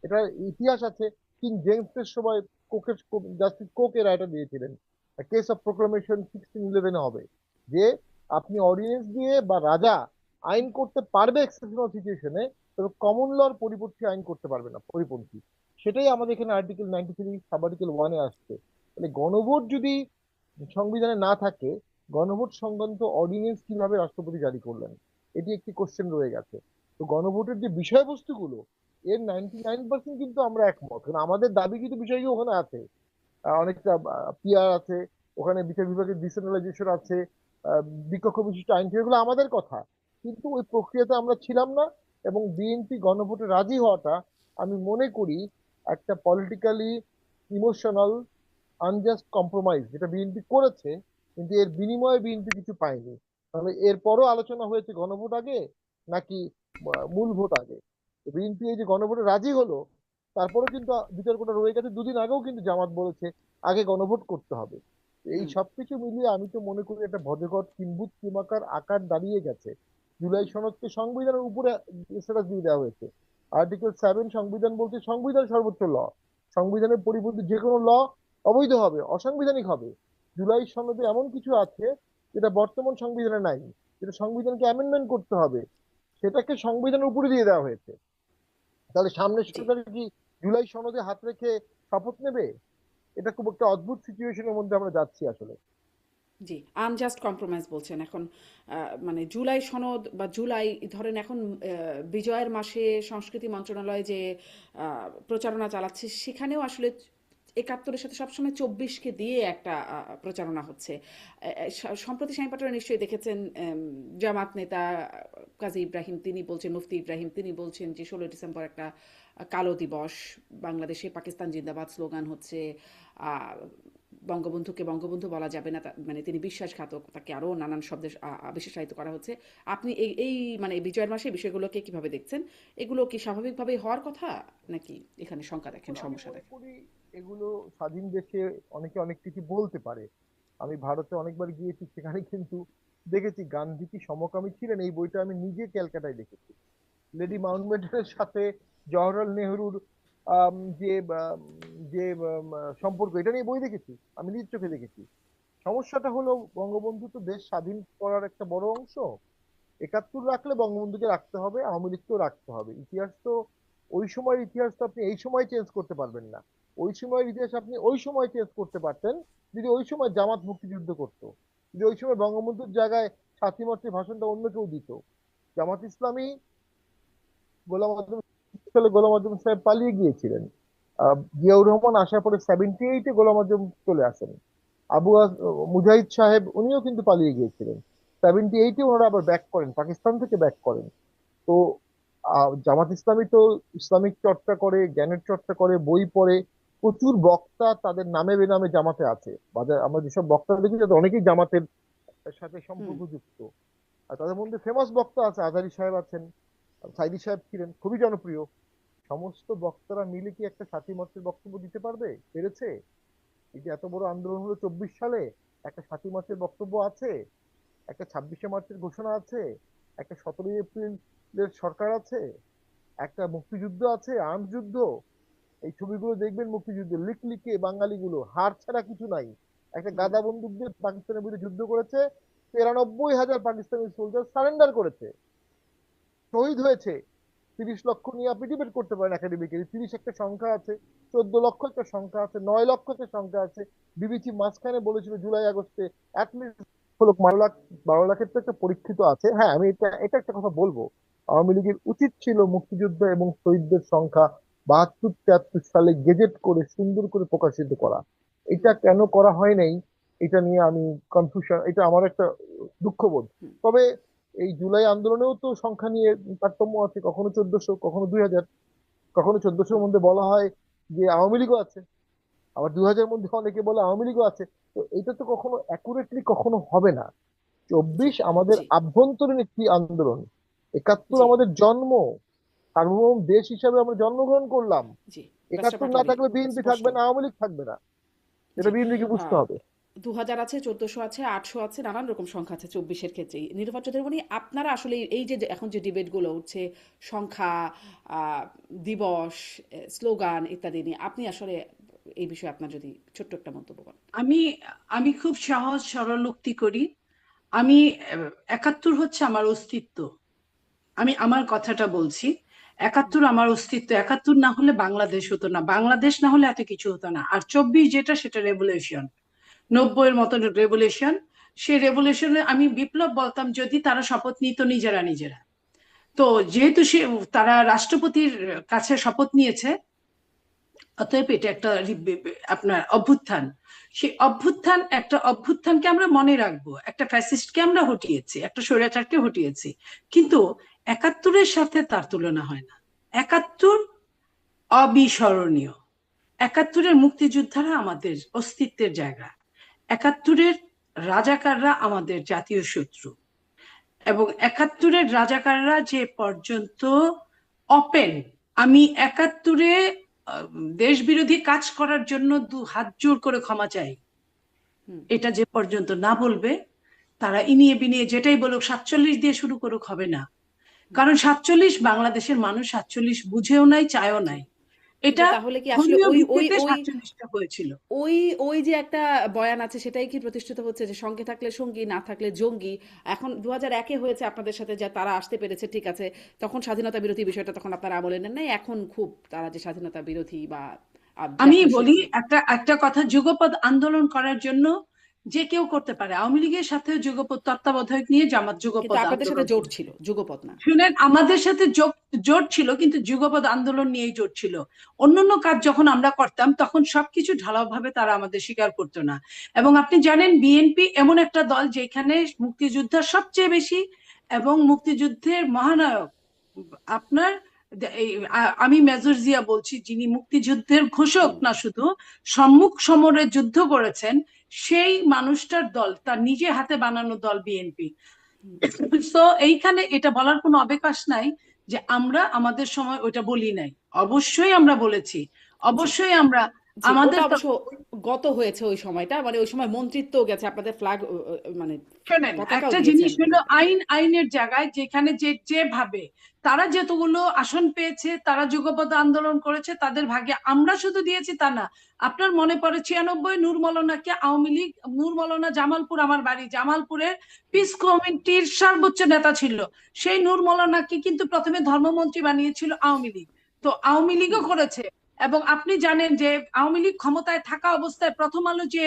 এটা ইতিহাস আছে। কিং জেমসের সময় কোকের জাস্টিস কোক এর রায়টা দিয়েছিলেন, কেস অফ প্রোক্লামেশন 1611 হবে, যে আপনি অর্ডিন্যান্স দিয়ে বা রাজা আইন করতে পারবে এক্সেপশনাল সিচুয়েশনে, তবে কমন লর পরিপন্থী আইন করতে পারবে না, পরিপন্থী। সেটাই আমাদের এখানে আর্টিকেল 93 সাব আর্টিকেল 1-এ আসছে। তাহলে গণভোট যদি সংবিধানে না থাকে, গণভোট সংক্রান্ত অর্ডিন্যান্স কিভাবে রাষ্ট্রপতি জারি করলেন? এটি একটি কোশ্চেন রয়ে গেছে। তো গণভোটের যে বিষয়বস্তুগুলো, এর 99% কিন্তু আমরা একমত, কারণ আমাদের দাবি কিন্তু বিষয়গুলো ওখানে আছে। অনেকটা পিআর আছে, ওখানে বিচার বিভাগের ডিসেন্ট্রালাইজেশন আছে, আহ, বিকক্ষ বিশিষ্ট আইন, এগুলো আমাদের কথা। কিন্তু ওই প্রক্রিয়াতে আমরা ছিলাম না। এবং বিএনপি গণভোটে রাজি হওয়াটা, আমি মনে করি, একটা পলিটিক্যালি ইমোশনাল আনজাস্ট কম্প্রোমাইজ যেটা বিএনপি করেছে, কিন্তু এর বিনিময়ে বিএনপি কিছু পায়নি। তাহলে এরপরও আলোচনা হয়েছে গণভোট আগে নাকি মূল ভোট আগে। বিএনপি এই যে গণভোটে রাজি হলো, তারপরে কিন্তু বিতর্কটা রয়ে গেছে। দুদিন আগেও কিন্তু জামাত বলেছে আগে গণভোট করতে হবে। এই হুম। সবকিছু মিলিয়ে আমি তো মনে করি একটা ভজঘট কিম্ভূত কিমাকার আকার দাঁড়িয়ে গেছে। জুলাই সনদকে সংবিধানের উপরে স্ট্যাটাস দিয়ে দেওয়া হয়েছে। আর্টিকেল 7 সংবিধান বলছে সংবিধান সর্বোচ্চ ল, সংবিধানের পরিপন্থী যে কোনো ল অবৈধ হবে, অসাংবিধানিক হবে। জুলাই সনদে এমন কিছু আছে যেটা বর্তমান সংবিধানে নাই, যেটা সংবিধানকে অ্যামেন্ডমেন্ট করতে হবে, সেটাকে সংবিধানের উপরে দিয়ে দেওয়া হয়েছে। তাহলে সামনের জি, সরকার কি জুলাই সনদে হাত রেখে শপথ নেবে? এটা খুব একটা অদ্ভুত সিচুয়েশনের মধ্যে আমরা যাচ্ছি আসলে। জি, আনজাস্ট কম্প্রোমাইজ বলছেন এখন। মানে জুলাই সনদ বা জুলাই, ধরেন এখন বিজয়ের মাসে সংস্কৃতি মন্ত্রণালয় যে প্রচারণা চালাচ্ছে, সেখানেও আসলে 71-এর সাথে সবসময় 24-কে দিয়ে একটা প্রচারণা হচ্ছে। সম্প্রতি শামীম পাটোয়ারি নিশ্চয়ই দেখেছেন, জামাত নেতা কাজী ইব্রাহিম তিনি বলছেন, মুফতি ইব্রাহিম তিনি বলছেন যে 16 ডিসেম্বর একটা কালো দিবস, বাংলাদেশে পাকিস্তান জিন্দাবাদ স্লোগান হচ্ছে। আহ, বঙ্গবন্ধুকে বঙ্গবন্ধু বলা যাবে না, মানে তিনি বিশ্বাসঘাতক, তাকে আরও নানান শব্দে বিশেষায়িত করা হচ্ছে। আপনি এই মানে এই বিজয়ের মাসে বিষয়গুলোকে কিভাবে দেখছেন? এগুলো কি স্বাভাবিকভাবে হওয়ার কথা, নাকি এখানে শঙ্কা দেখেন, এখন আমি সমস্যা মনে দেখেন? করি এগুলো স্বাধীন দেশে অনেকে অনেক কিছু বলতে পারে। আমি ভারতে অনেকবার গিয়েছি, সেখানে কিন্তু দেখেছি গান্ধী কি সমকামী ছিলেন, এই বইটা আমি নিজে ক্যালকাটায় দেখেছি। লেডি মাউন্টব্যাটেনের সাথে জওহরলাল নেহরুর যে যে সম্পর্ক, এটা নিয়ে বই দেখেছি, আমি নিজ চোখে দেখেছি। সমস্যাটা হলো, বঙ্গবন্ধু তো দেশ স্বাধীন করার একটা বড় অংশ। 71 রাখলে বঙ্গবন্ধুকে রাখতে হবে, আওয়ামী লীগকেও রাখতে হবে। ইতিহাস তো, ওই সময়ের ইতিহাস তো আপনি এই সময় চেঞ্জ করতে পারবেন না। ওই সময়ের ইতিহাস আপনি ওই সময় চেঞ্জ করতে পারতেন, যদি ওই সময় জামাত মুক্তিযুদ্ধ করতো, যদি ওই সময় বঙ্গবন্ধুর জায়গায় সাথী মাতৃ ভাষণটা অন্য কেউ দিত। জামাত ইসলামী, গোলাম আজম সালে গোলাম আজম সাহেব পালিয়ে গিয়েছিলেন। জিয়াউর রহমান আসার পরে 78-এ গোলাম আজম চলে আসেন। মুজাহিদ সাহেব উনিও কিন্তু পালিয়ে গিয়েছিলেন। 78-এ ওনারা আবার ব্যাক করেন, পাকিস্তান থেকে ব্যাক করেন। তো জামাত ইসলামী তো ইসলামিক চর্চা করে, জ্ঞানের চর্চা করে, বই পড়ে। প্রচুর বক্তা তাদের নামে বেনামে জামাতে আছে। বাজার আমরা যেসব বক্তা দেখি তাদের অনেকেই জামাতের সাথে হুম। সম্পর্কযুক্ত। আর তাদের মধ্যে ফেমাস বক্তা আছে, আজারি সাহেব আছেন, সাইদি সাহেব ছিলেন খুবই জনপ্রিয়। সমস্ত বক্তারা মিলে কি একটা সাথী মতের বক্তব্য দিতে পারবে? পেরেছে? এই যে এত বড় আন্দোলন হলো 24 সালে, একটা 7ই মার্চের বক্তব্য আছে, একটা 26শে মার্চের ঘোষণা আছে, একটা 17ই এপ্রিলের সরকার আছে, একটা মুক্তিযুদ্ধ আছে, আর্মস যুদ্ধ। এই ছবিগুলো দেখবেন, মুক্তিযুদ্ধে লিখে বাঙালিগুলো হার ছাড়া কিছু নাই। একটা হুম। গাদা বন্দুক দিয়ে পাকিস্তানের বিরুদ্ধে যুদ্ধ করেছে, 93,000 পাকিস্তানি সোলজার সারেন্ডার করেছে, শহীদ হয়েছে। 30 লক্ষ নিয়ে আপনি ডিবেট করতে পারেন একাডেমিক্যালি, 30 একটা সংখ্যা আছে, 14 লক্ষ একটা সংখ্যা আছে, 9 লক্ষ একটা সংখ্যা আছে। বিবিসি মাঝখানে বলেছিল জুলাই আগস্টে অ্যাটলিস্ট হলো 12 লাখের তো একটা পরীক্ষিত আছে। হ্যাঁ, আমি এটা এটা একটা কথা বলবো, আওয়ামী লীগের উচিত ছিল মুক্তিযুদ্ধ এবং শহীদদের সংখ্যা 72-73 সালে গেজেট করে সুন্দর করে প্রকাশিত করা। এটা কেন করা হয় নাই, এটা নিয়ে আমি কনফিউশন, এটা আমার একটা দুঃখবোধ। হুম, তবে এই জুলাই আন্দোলনেও তো সংখ্যা নিয়ে তারতম্য আছে, কখনো 1400, কখনো 2000, কখনো 1400-র হুম, মধ্যে বলা হয় যে আওয়ামী লীগও আছে, আবার 2000-এর মধ্যে অনেকে বলে আওয়ামী লীগও আছে। তো এটা তো কখনো অ্যাকুরেটলি কখনো হবে না। জি 24 আমাদের জি আভ্যন্তরীণ একটি আন্দোলন, 71 জি আমাদের জন্ম, সার্বভৌম দেশ হিসাবে আমরা জন্মগ্রহণ করলাম। জি, ব্যারিস্টার 71 না পাটোয়ারি, থাকলে বিএনপি স্পষ্ট। থাকবে না, আওয়ামী লীগ থাকবে না, জি, এটা বিএনপিকে বুঝতে আহ, হবে। 2000 আছে, 1400 আছে, 800 আছে, নানান রকম সংখ্যা আছে 24-এর ক্ষেত্রেই। নিরূপা চৌধুরী, আপনারা আসলে এই যে এখন যে ডিবেটগুলো উঠছে সংখ্যা, আহ, দিবস, স্লোগান ইত্যাদি নিয়ে, আপনি আসলে এই বিষয়ে আপনার যদি ছোট্ট একটা মন্তব্য করেন। আমি আমি খুব সহজ সরল উক্তি করি। আমি 71 হচ্ছে আমার অস্তিত্ব। আমি আমার কথাটা বলছি। 71 আমার অস্তিত্ব। 71 না হলে বাংলাদেশ হতো না, বাংলাদেশ না হলে এত কিছু হতো না। আর 24 যেটা, সেটা রেভলিউশন, 90-এর মতন রেভলিউশন। সেই রেভলিউশনে আমি বিপ্লব বলতাম যদি তারা শপথ নিত নিজেরা নিজেরা। তো যেহেতু তারা রাষ্ট্রপতির কাছে শপথ নিয়েছে, অতএব এটা একটা আপনার অভ্যুত্থান। সেই অভ্যুত্থান, একটা অভ্যুত্থানকে আমরা মনে রাখবো, একটা ফ্যাসিস্টকে আমরা হটিয়েছি, একটা স্বৈরাচারকে হটিয়েছি। কিন্তু 71-এর সাথে তার তুলনা হয় না। 71 অবিস্মরণীয়। 71-এর মুক্তিযোদ্ধারা আমাদের অস্তিত্বের জায়গা। 71-এর রাজাকাররা আমাদের জাতীয় শত্রু। এবং 71-এর রাজাকাররা যে পর্যন্ত ওপেন, আমি 71-এ দেশ বিরোধী কাজ করার জন্য দু হাত জোর করে ক্ষমা চাই, হুম, এটা যে পর্যন্ত না বলবে, তারা ইনিয়ে বিনিয়ে যেটাই বলুক, 47 দিয়ে শুরু করুক, হবে না। হুম, কারণ 47, বাংলাদেশের মানুষ 47 বুঝেও নাই, চায়ও জি। নাই। কিন্তু এটা তাহলে কি আসলে ধর্মীয় ওই ওই ভিত্তিতে ওই 47টা হয়েছিল। ওই ওই যে একটা বয়ান আছে, সেটাই কি প্রতিষ্ঠিত হচ্ছে যে সঙ্গে থাকলে সঙ্গী, না থাকলে জঙ্গি? এখন 2001-এ হয়েছে আপনাদের সাথে, যে তারা আসতে পেরেছে, ঠিক আছে, তখন স্বাধীনতা বিরোধী বিষয়টা তখন আপনারা আমলে নেন নাই, এখন খুব তারা যে স্বাধীনতা বিরোধী বা আমি জাতীয় বলি শত্রু। একটা একটা কথা, যুগপৎ আন্দোলন করার জন্য যে কেউ করতে পারে। আওয়ামী লীগের সাথে যুগপৎ তত্ত্বাবধায়ক নিয়ে জামাত কিন্তু যুগপৎ আপনাদের সাথে আন্দোলন জোট করেছে। ছিল, যুগপৎ না। শুনেন, আমাদের সাথে জোট ছিল, কিন্তু যুগপৎ আন্দোলন নিয়েই জোট ছিল। অন্যান্য কাজ যখন আমরা করতাম, তখন সবকিছু ঢালাও ভাবে তারা আমাদের স্বীকার করতো না। এবং আপনি জানেন, বিএনপি এমন একটা দল যেখানে মুক্তিযোদ্ধা সবচেয়ে বেশি, এবং মুক্তিযুদ্ধের মহানায়ক আপনার আমি মেজর জিয়া বলছি, যিনি মুক্তিযুদ্ধের ঘোষক হুম, না শুধু, সম্মুখ সমরে যুদ্ধ করেছেন, সেই মানুষটার দল, তার নিজে হাতে বানানো দল বিএনপি। হুম, তো এইখানে এটা বলার কোনো অবকাশ নাই যে আমরা আমাদের সময় ওটা বলি নাই। অবশ্যই আমরা বলেছি, জি অবশ্যই আমরা জি, আমাদের ওটা অবশ্য গত হয়েছে ওই সময়টা, মানে ওই সময় মন্ত্রিত্বও গেছে, আপনাদের ফ্ল্যাগ মানে শোনেন, পতাকাও একটা জিনিস দিয়েছেন। হলো আইনের জায়গায়, যেখানে যেভাবে তারা যতগুলো আসন পেয়েছে, তারা যুগপৎ আন্দোলন করেছে, তাদের ভাগে আমরা শুধু দিয়েছি তা না। আপনার মনে পড়ে 96 নূর মৌলানাকে আওয়ামী লীগ, নূর মৌলানা জামালপুর, আমার বাড়ি জামালপুরের, পিস কমিটির সর্বোচ্চ নেতা ছিল। সেই নূর মৌলানাকে কিন্তু প্রথমে ধর্মমন্ত্রী বানিয়েছিল আওয়ামী লীগ। তো আওয়ামী লীগও হুম, করেছে। এবং আপনি জানেন যে আওয়ামী লীগ ক্ষমতায় থাকা অবস্থায় প্রথম আলো যে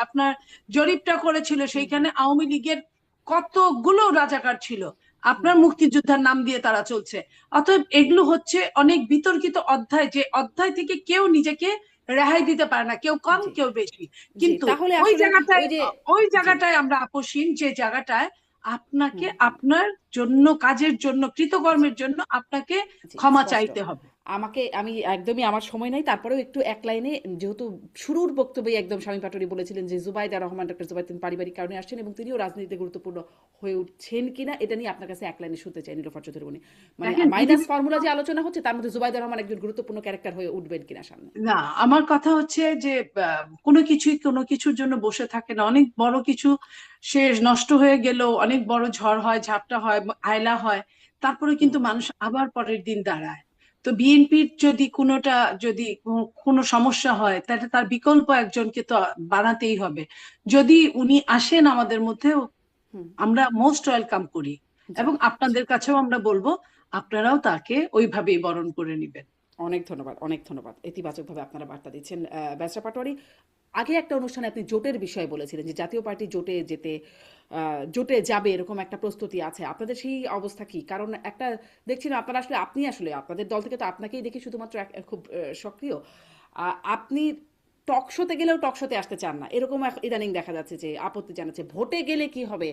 আপনার জরিপটা করেছিল, হুম, সেইখানে আওয়ামী লীগের কতগুলো রাজাকার ছিল, হুম, আপনার মুক্তিযোদ্ধার নাম দিয়ে তারা চলছে। অতএব এগুলো হচ্ছে অনেক বিতর্কিত অধ্যায়, যে অধ্যায় থেকে কেউ নিজেকে রেহাই দিতে পারে না, কেউ কম জি কেউ বেশি। জি, কিন্তু তাহলে ওই আসলে জায়গাটায়, ওই যে, ওই জি, জায়গাটায় আমরা আপোষহীন, যে জায়গাটায় আপনাকে হুম, আপনার জন্য, কাজের জন্য, জি কৃতকর্মের জন্য আপনাকে জি, ক্ষমা স্পষ্ট। চাইতে হবে। আমি একদমই, আমার সময় নাই, তারপরেও একটু এক লাইনে, যেহেতু শুরুর বক্তব্যে একদম স্বামী পাটোয়ারি বলেছিলেন যে জুবাইদা রহমান, ডক্টর জুবাইদ, তিনি পারিবারিক কারণে আসছেন এবং তিনিও রাজনীতিতে গুরুত্বপূর্ণ হয়ে উঠছেন কিনা, এটা নিয়ে আপনার কাছে এক লাইনে শুনতে চাই নীলোফার চৌধুরী। মানে দেখেন মাইনাস পৃথিবীর, ফর্মুলা যে আলোচনা হচ্ছে, তার মধ্যে জুবাইদা রহমান একজন গুরুত্বপূর্ণ ক্যারেক্টার হয়ে উঠবেন কিনা সামনে। না, আমার কথা হচ্ছে যে কোনো কিছুই কোনো কিছুর জন্য বসে থাকে না। অনেক বড় কিছু সে নষ্ট হয়ে গেলেও, অনেক বড় ঝড় হয়, ঝাপটা হয়, আয়লা হয়, তারপরে হুম, কিন্তু মানুষ আবার পরের দিন দাঁড়ায়। তো বিএনপির যদি কোনোটা, যদি কোনো সমস্যা হয়, তাহলে তার বিকল্প একজনকে তো বানাতেই হবে। যদি উনি আসেন আমাদের মধ্যে, হুম, আমরা মোস্ট ওয়েলকাম করি। জি এবং জি, আপনাদের কাছেও আমরা বলবো, আপনারাও তাকে ওইভাবেই বরণ করে নেবেন। অনেক ধন্যবাদ, অনেক ধন্যবাদ, ইতিবাচকভাবে আপনারা বার্তা দিচ্ছেন। ব্যারিস্টার পাটোয়ারি, আগে একটা অনুষ্ঠানে আপনি জোটের বিষয়ে বলেছিলেন যে জাতীয় পার্টি জোটে যাবে এরকম একটা প্রস্তুতি আছে। আপনাদের সেই অবস্থা কি? কারণ একটা দেখছি না আপনারা আসলে আপনাদের দল থেকে তো আপনাকেই দেখি শুধুমাত্র খুব সক্রিয়। আপনি টক শোতে গেলেও টক শোতে আসতে চান না। এরকম ইদানিং দেখা যাচ্ছে যে আপত্তি জানাচ্ছে। ভোটে গেলে কি হবে?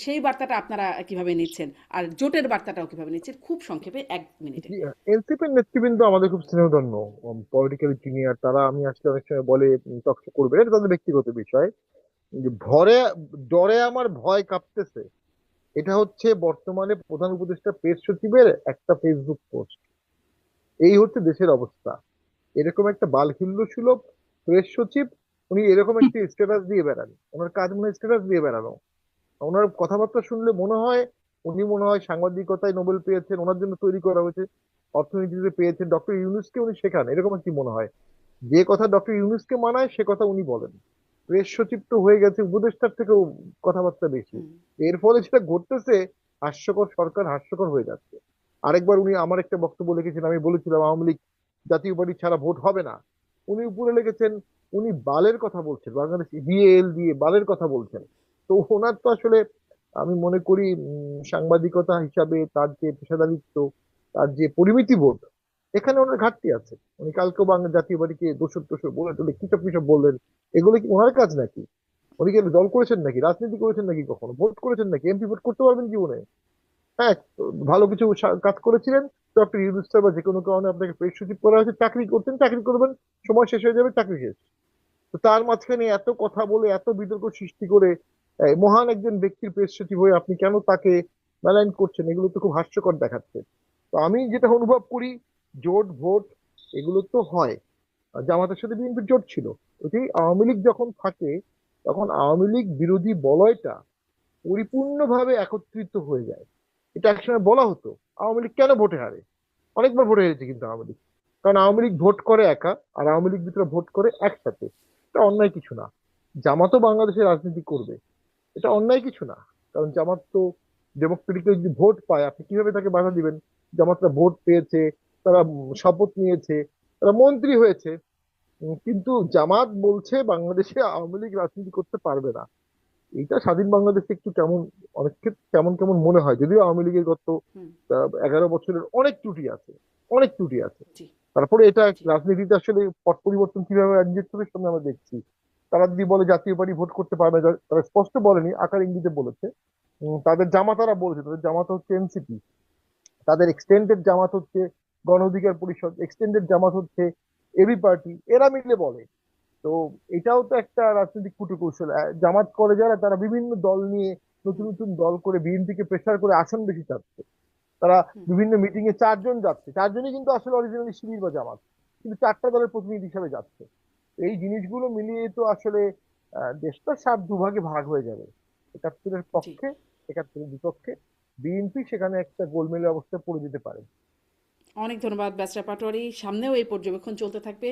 সেই বার্তাটা আপনারা কিভাবে নিচ্ছেন? আর জোটের বার্তাটাও কিভাবে নিচ্ছেন? খুব সংক্ষেপে ১ মিনিটে। এনসিপির নেতৃবৃন্দ আমাদের খুব স্নেহধন্য, পলিটিক্যাল জুনিয়র। তারা আমি আসলে অনেক সময় বলে টকশো করবে, এটা তাদের ব্যক্তিগত বিষয়। যে ডরে আমার ভয় কাঁপতেছে, এটা হচ্ছে বর্তমানে প্রধান উপদেষ্টা প্রেস সচিবের একটা ফেসবুক পোস্ট। এই হচ্ছে দেশের অবস্থা। এরকম একটা বালহিল্য সুলভ প্রেস সচিব, উনি এরকম একটি স্ট্যাটাস দিয়ে বেড়ান। ওনার কাজ মনে হয় স্ট্যাটাস দিয়ে বেড়ানো। ওনার কথাবার্তা শুনলে মনে হয় উনি মনে হয় সাংবাদিকতায় নোবেল পেয়েছেন, ওনার জন্য তৈরি করা হয়েছে। অর্থনীতিতে পেয়েছেন, ডক্টর ইউনূসকে উনি শেখান, এরকম একটি মনে হয়। যে কথা ডক্টর ইউনূসকে মানায় সে কথা উনি বলেন। প্রেস সচিব তো হয়ে গেছে উপদেষ্টার থেকেও কথাবার্তা বেশি। হুম, এর ফলে যেটা ঘটতেছে, হাস্যকর সরকার হাস্যকর হয়ে যাচ্ছে। আরেকবার উনি আমার একটা বক্তব্য লিখেছেন, আমি বলেছিলাম আওয়ামী লীগ জাতীয় পার্টি ছাড়া ভোট হবে না। উনি উপরে লিখেছেন উনি বালের কথা বলছেন, বাংলাদেশ বিএল দিয়ে বালের কথা বলছেন। তো ওনার তো আসলে আমি মনে করি সাংবাদিকতা হিসাবে তার যে পেশাদারিত্ব, তার যে পরিমিতি বোধ, এখানে ওনার ঘাটতি আছে। উনি কালকেও বাংলা জাতীয় পার্টিকে দোষর টোষর বলে টলে কিসব কিসব বললেন। এগুলো কি ওনার কাজ নাকি? উনি কি দল করেছেন নাকি, রাজনীতি করেছেন নাকি, কখনো ভোট করেছেন নাকি? এমপি ভোট করতে পারবেন জীবনে? হ্যাঁ, ভালো কিছু কাজ করেছিলেন, ডক্টর ইউনূস স্যার বা যে কোনো কারণে আপনাকে প্রেস সচিব করা হয়েছে, চাকরি করতেন, চাকরি করবেন, সময় শেষ হয়ে যাবে, চাকরি শেষ। তো তার মাঝখানে এত কথা বলে এত বিতর্ক সৃষ্টি করে মহান একজন ব্যক্তির প্রেস সচিব হয়ে আপনি কেন তাকে মেলাইন করছেন? এগুলো তো খুব হাস্যকর দেখাচ্ছে। তো আমি যেটা অনুভব করি, জোট ভোট এগুলো তো হয়। আর জামাতের সাথে বিএনপির জোট ছিল, ওইটাই আওয়ামী লীগ যখন থাকে তখন আওয়ামী লীগ বিরোধী বলয়টা পরিপূর্ণভাবে একত্রিত হয়ে যায়। এটা একসময় বলা হতো আওয়ামী লীগ কেন ভোটে হারে। অনেকবার ভোটে হেরেছে কিন্তু আওয়ামী লীগ, কারণ আওয়ামী লীগ ভোট করে একা আর আওয়ামী লীগ ভিতরে ভোট করে একসাথে। এটা অন্যায় কিছু না। জামাতও বাংলাদেশে রাজনীতি করবে, এটা অন্যায় কিছু না। কারণ জামাত তো ডেমোক্রেটিক্যালি যদি ভোট পায়, আপনি কিভাবে তাকে বাধা দিবেন? জামাতরা ভোট পেয়েছে, তারা শপথ নিয়েছে, তারা মন্ত্রী হয়েছে। কিন্তু জামাত বলছে বাংলাদেশে আওয়ামী লীগ রাজনীতি করতে পারবে না। এইটা স্বাধীন বাংলাদেশে একটু কেমন, অনেক ক্ষেত্রে কেমন কেমন মনে হয়। যদিও আওয়ামী লীগের গত হুম, 11 বছরের অনেক ত্রুটি আছে, অনেক ত্রুটি আছে। জি, তারপরে এটা জি। রাজনীতিতে আসলে পট পরিবর্তন কিভাবে একজিট চোখের সামনে আমরা দেখছি। তারা যদি বলে জাতীয় পার্টি ভোট করতে পারবে না, তারা স্পষ্ট বলেনি, আকার ইঙ্গিতে বলেছে। তাদের জামাতারা বলেছে, তাদের জামাত হচ্ছে এনসিপি, তাদের এক্সটেন্ডেড জামাত হচ্ছে গণ অধিকার পরিষদ, এক্সটেন্ডেড জামাত হচ্ছে এবি পার্টি, এরা মিলে বলে। তো এটাও তো একটা রাজনৈতিক কূটকৌশল। জামাত করে যারা, তারা বিভিন্ন দল নিয়ে নতুন হুম, নতুন দল করে বিএনপিকে প্রেসার করে আসন বেশি চাচ্ছে। তারা হুম, বিভিন্ন মিটিং এ 4 জন যাচ্ছে, 4 জনই কিন্তু আসলে অরিজিনালি শিবির বা জামাত, কিন্তু 4টা দলের প্রতিনিধি হিসেবে যাচ্ছে। এই জিনিসগুলো মিলিয়ে তো আসলে দেশটা 7 দুভাগে ভাগ হয়ে যাবে, 71-এর জি। পক্ষে, 71-এর বিপক্ষে। বিএনপি সেখানে একটা গোলমেলে অবস্থায় পড়ে যেতে পারে। অনেক ধন্যবাদ ব্যারিস্টার পাটোয়ারি। সামনেও এই পর্যবেক্ষণ চলতে থাকবে।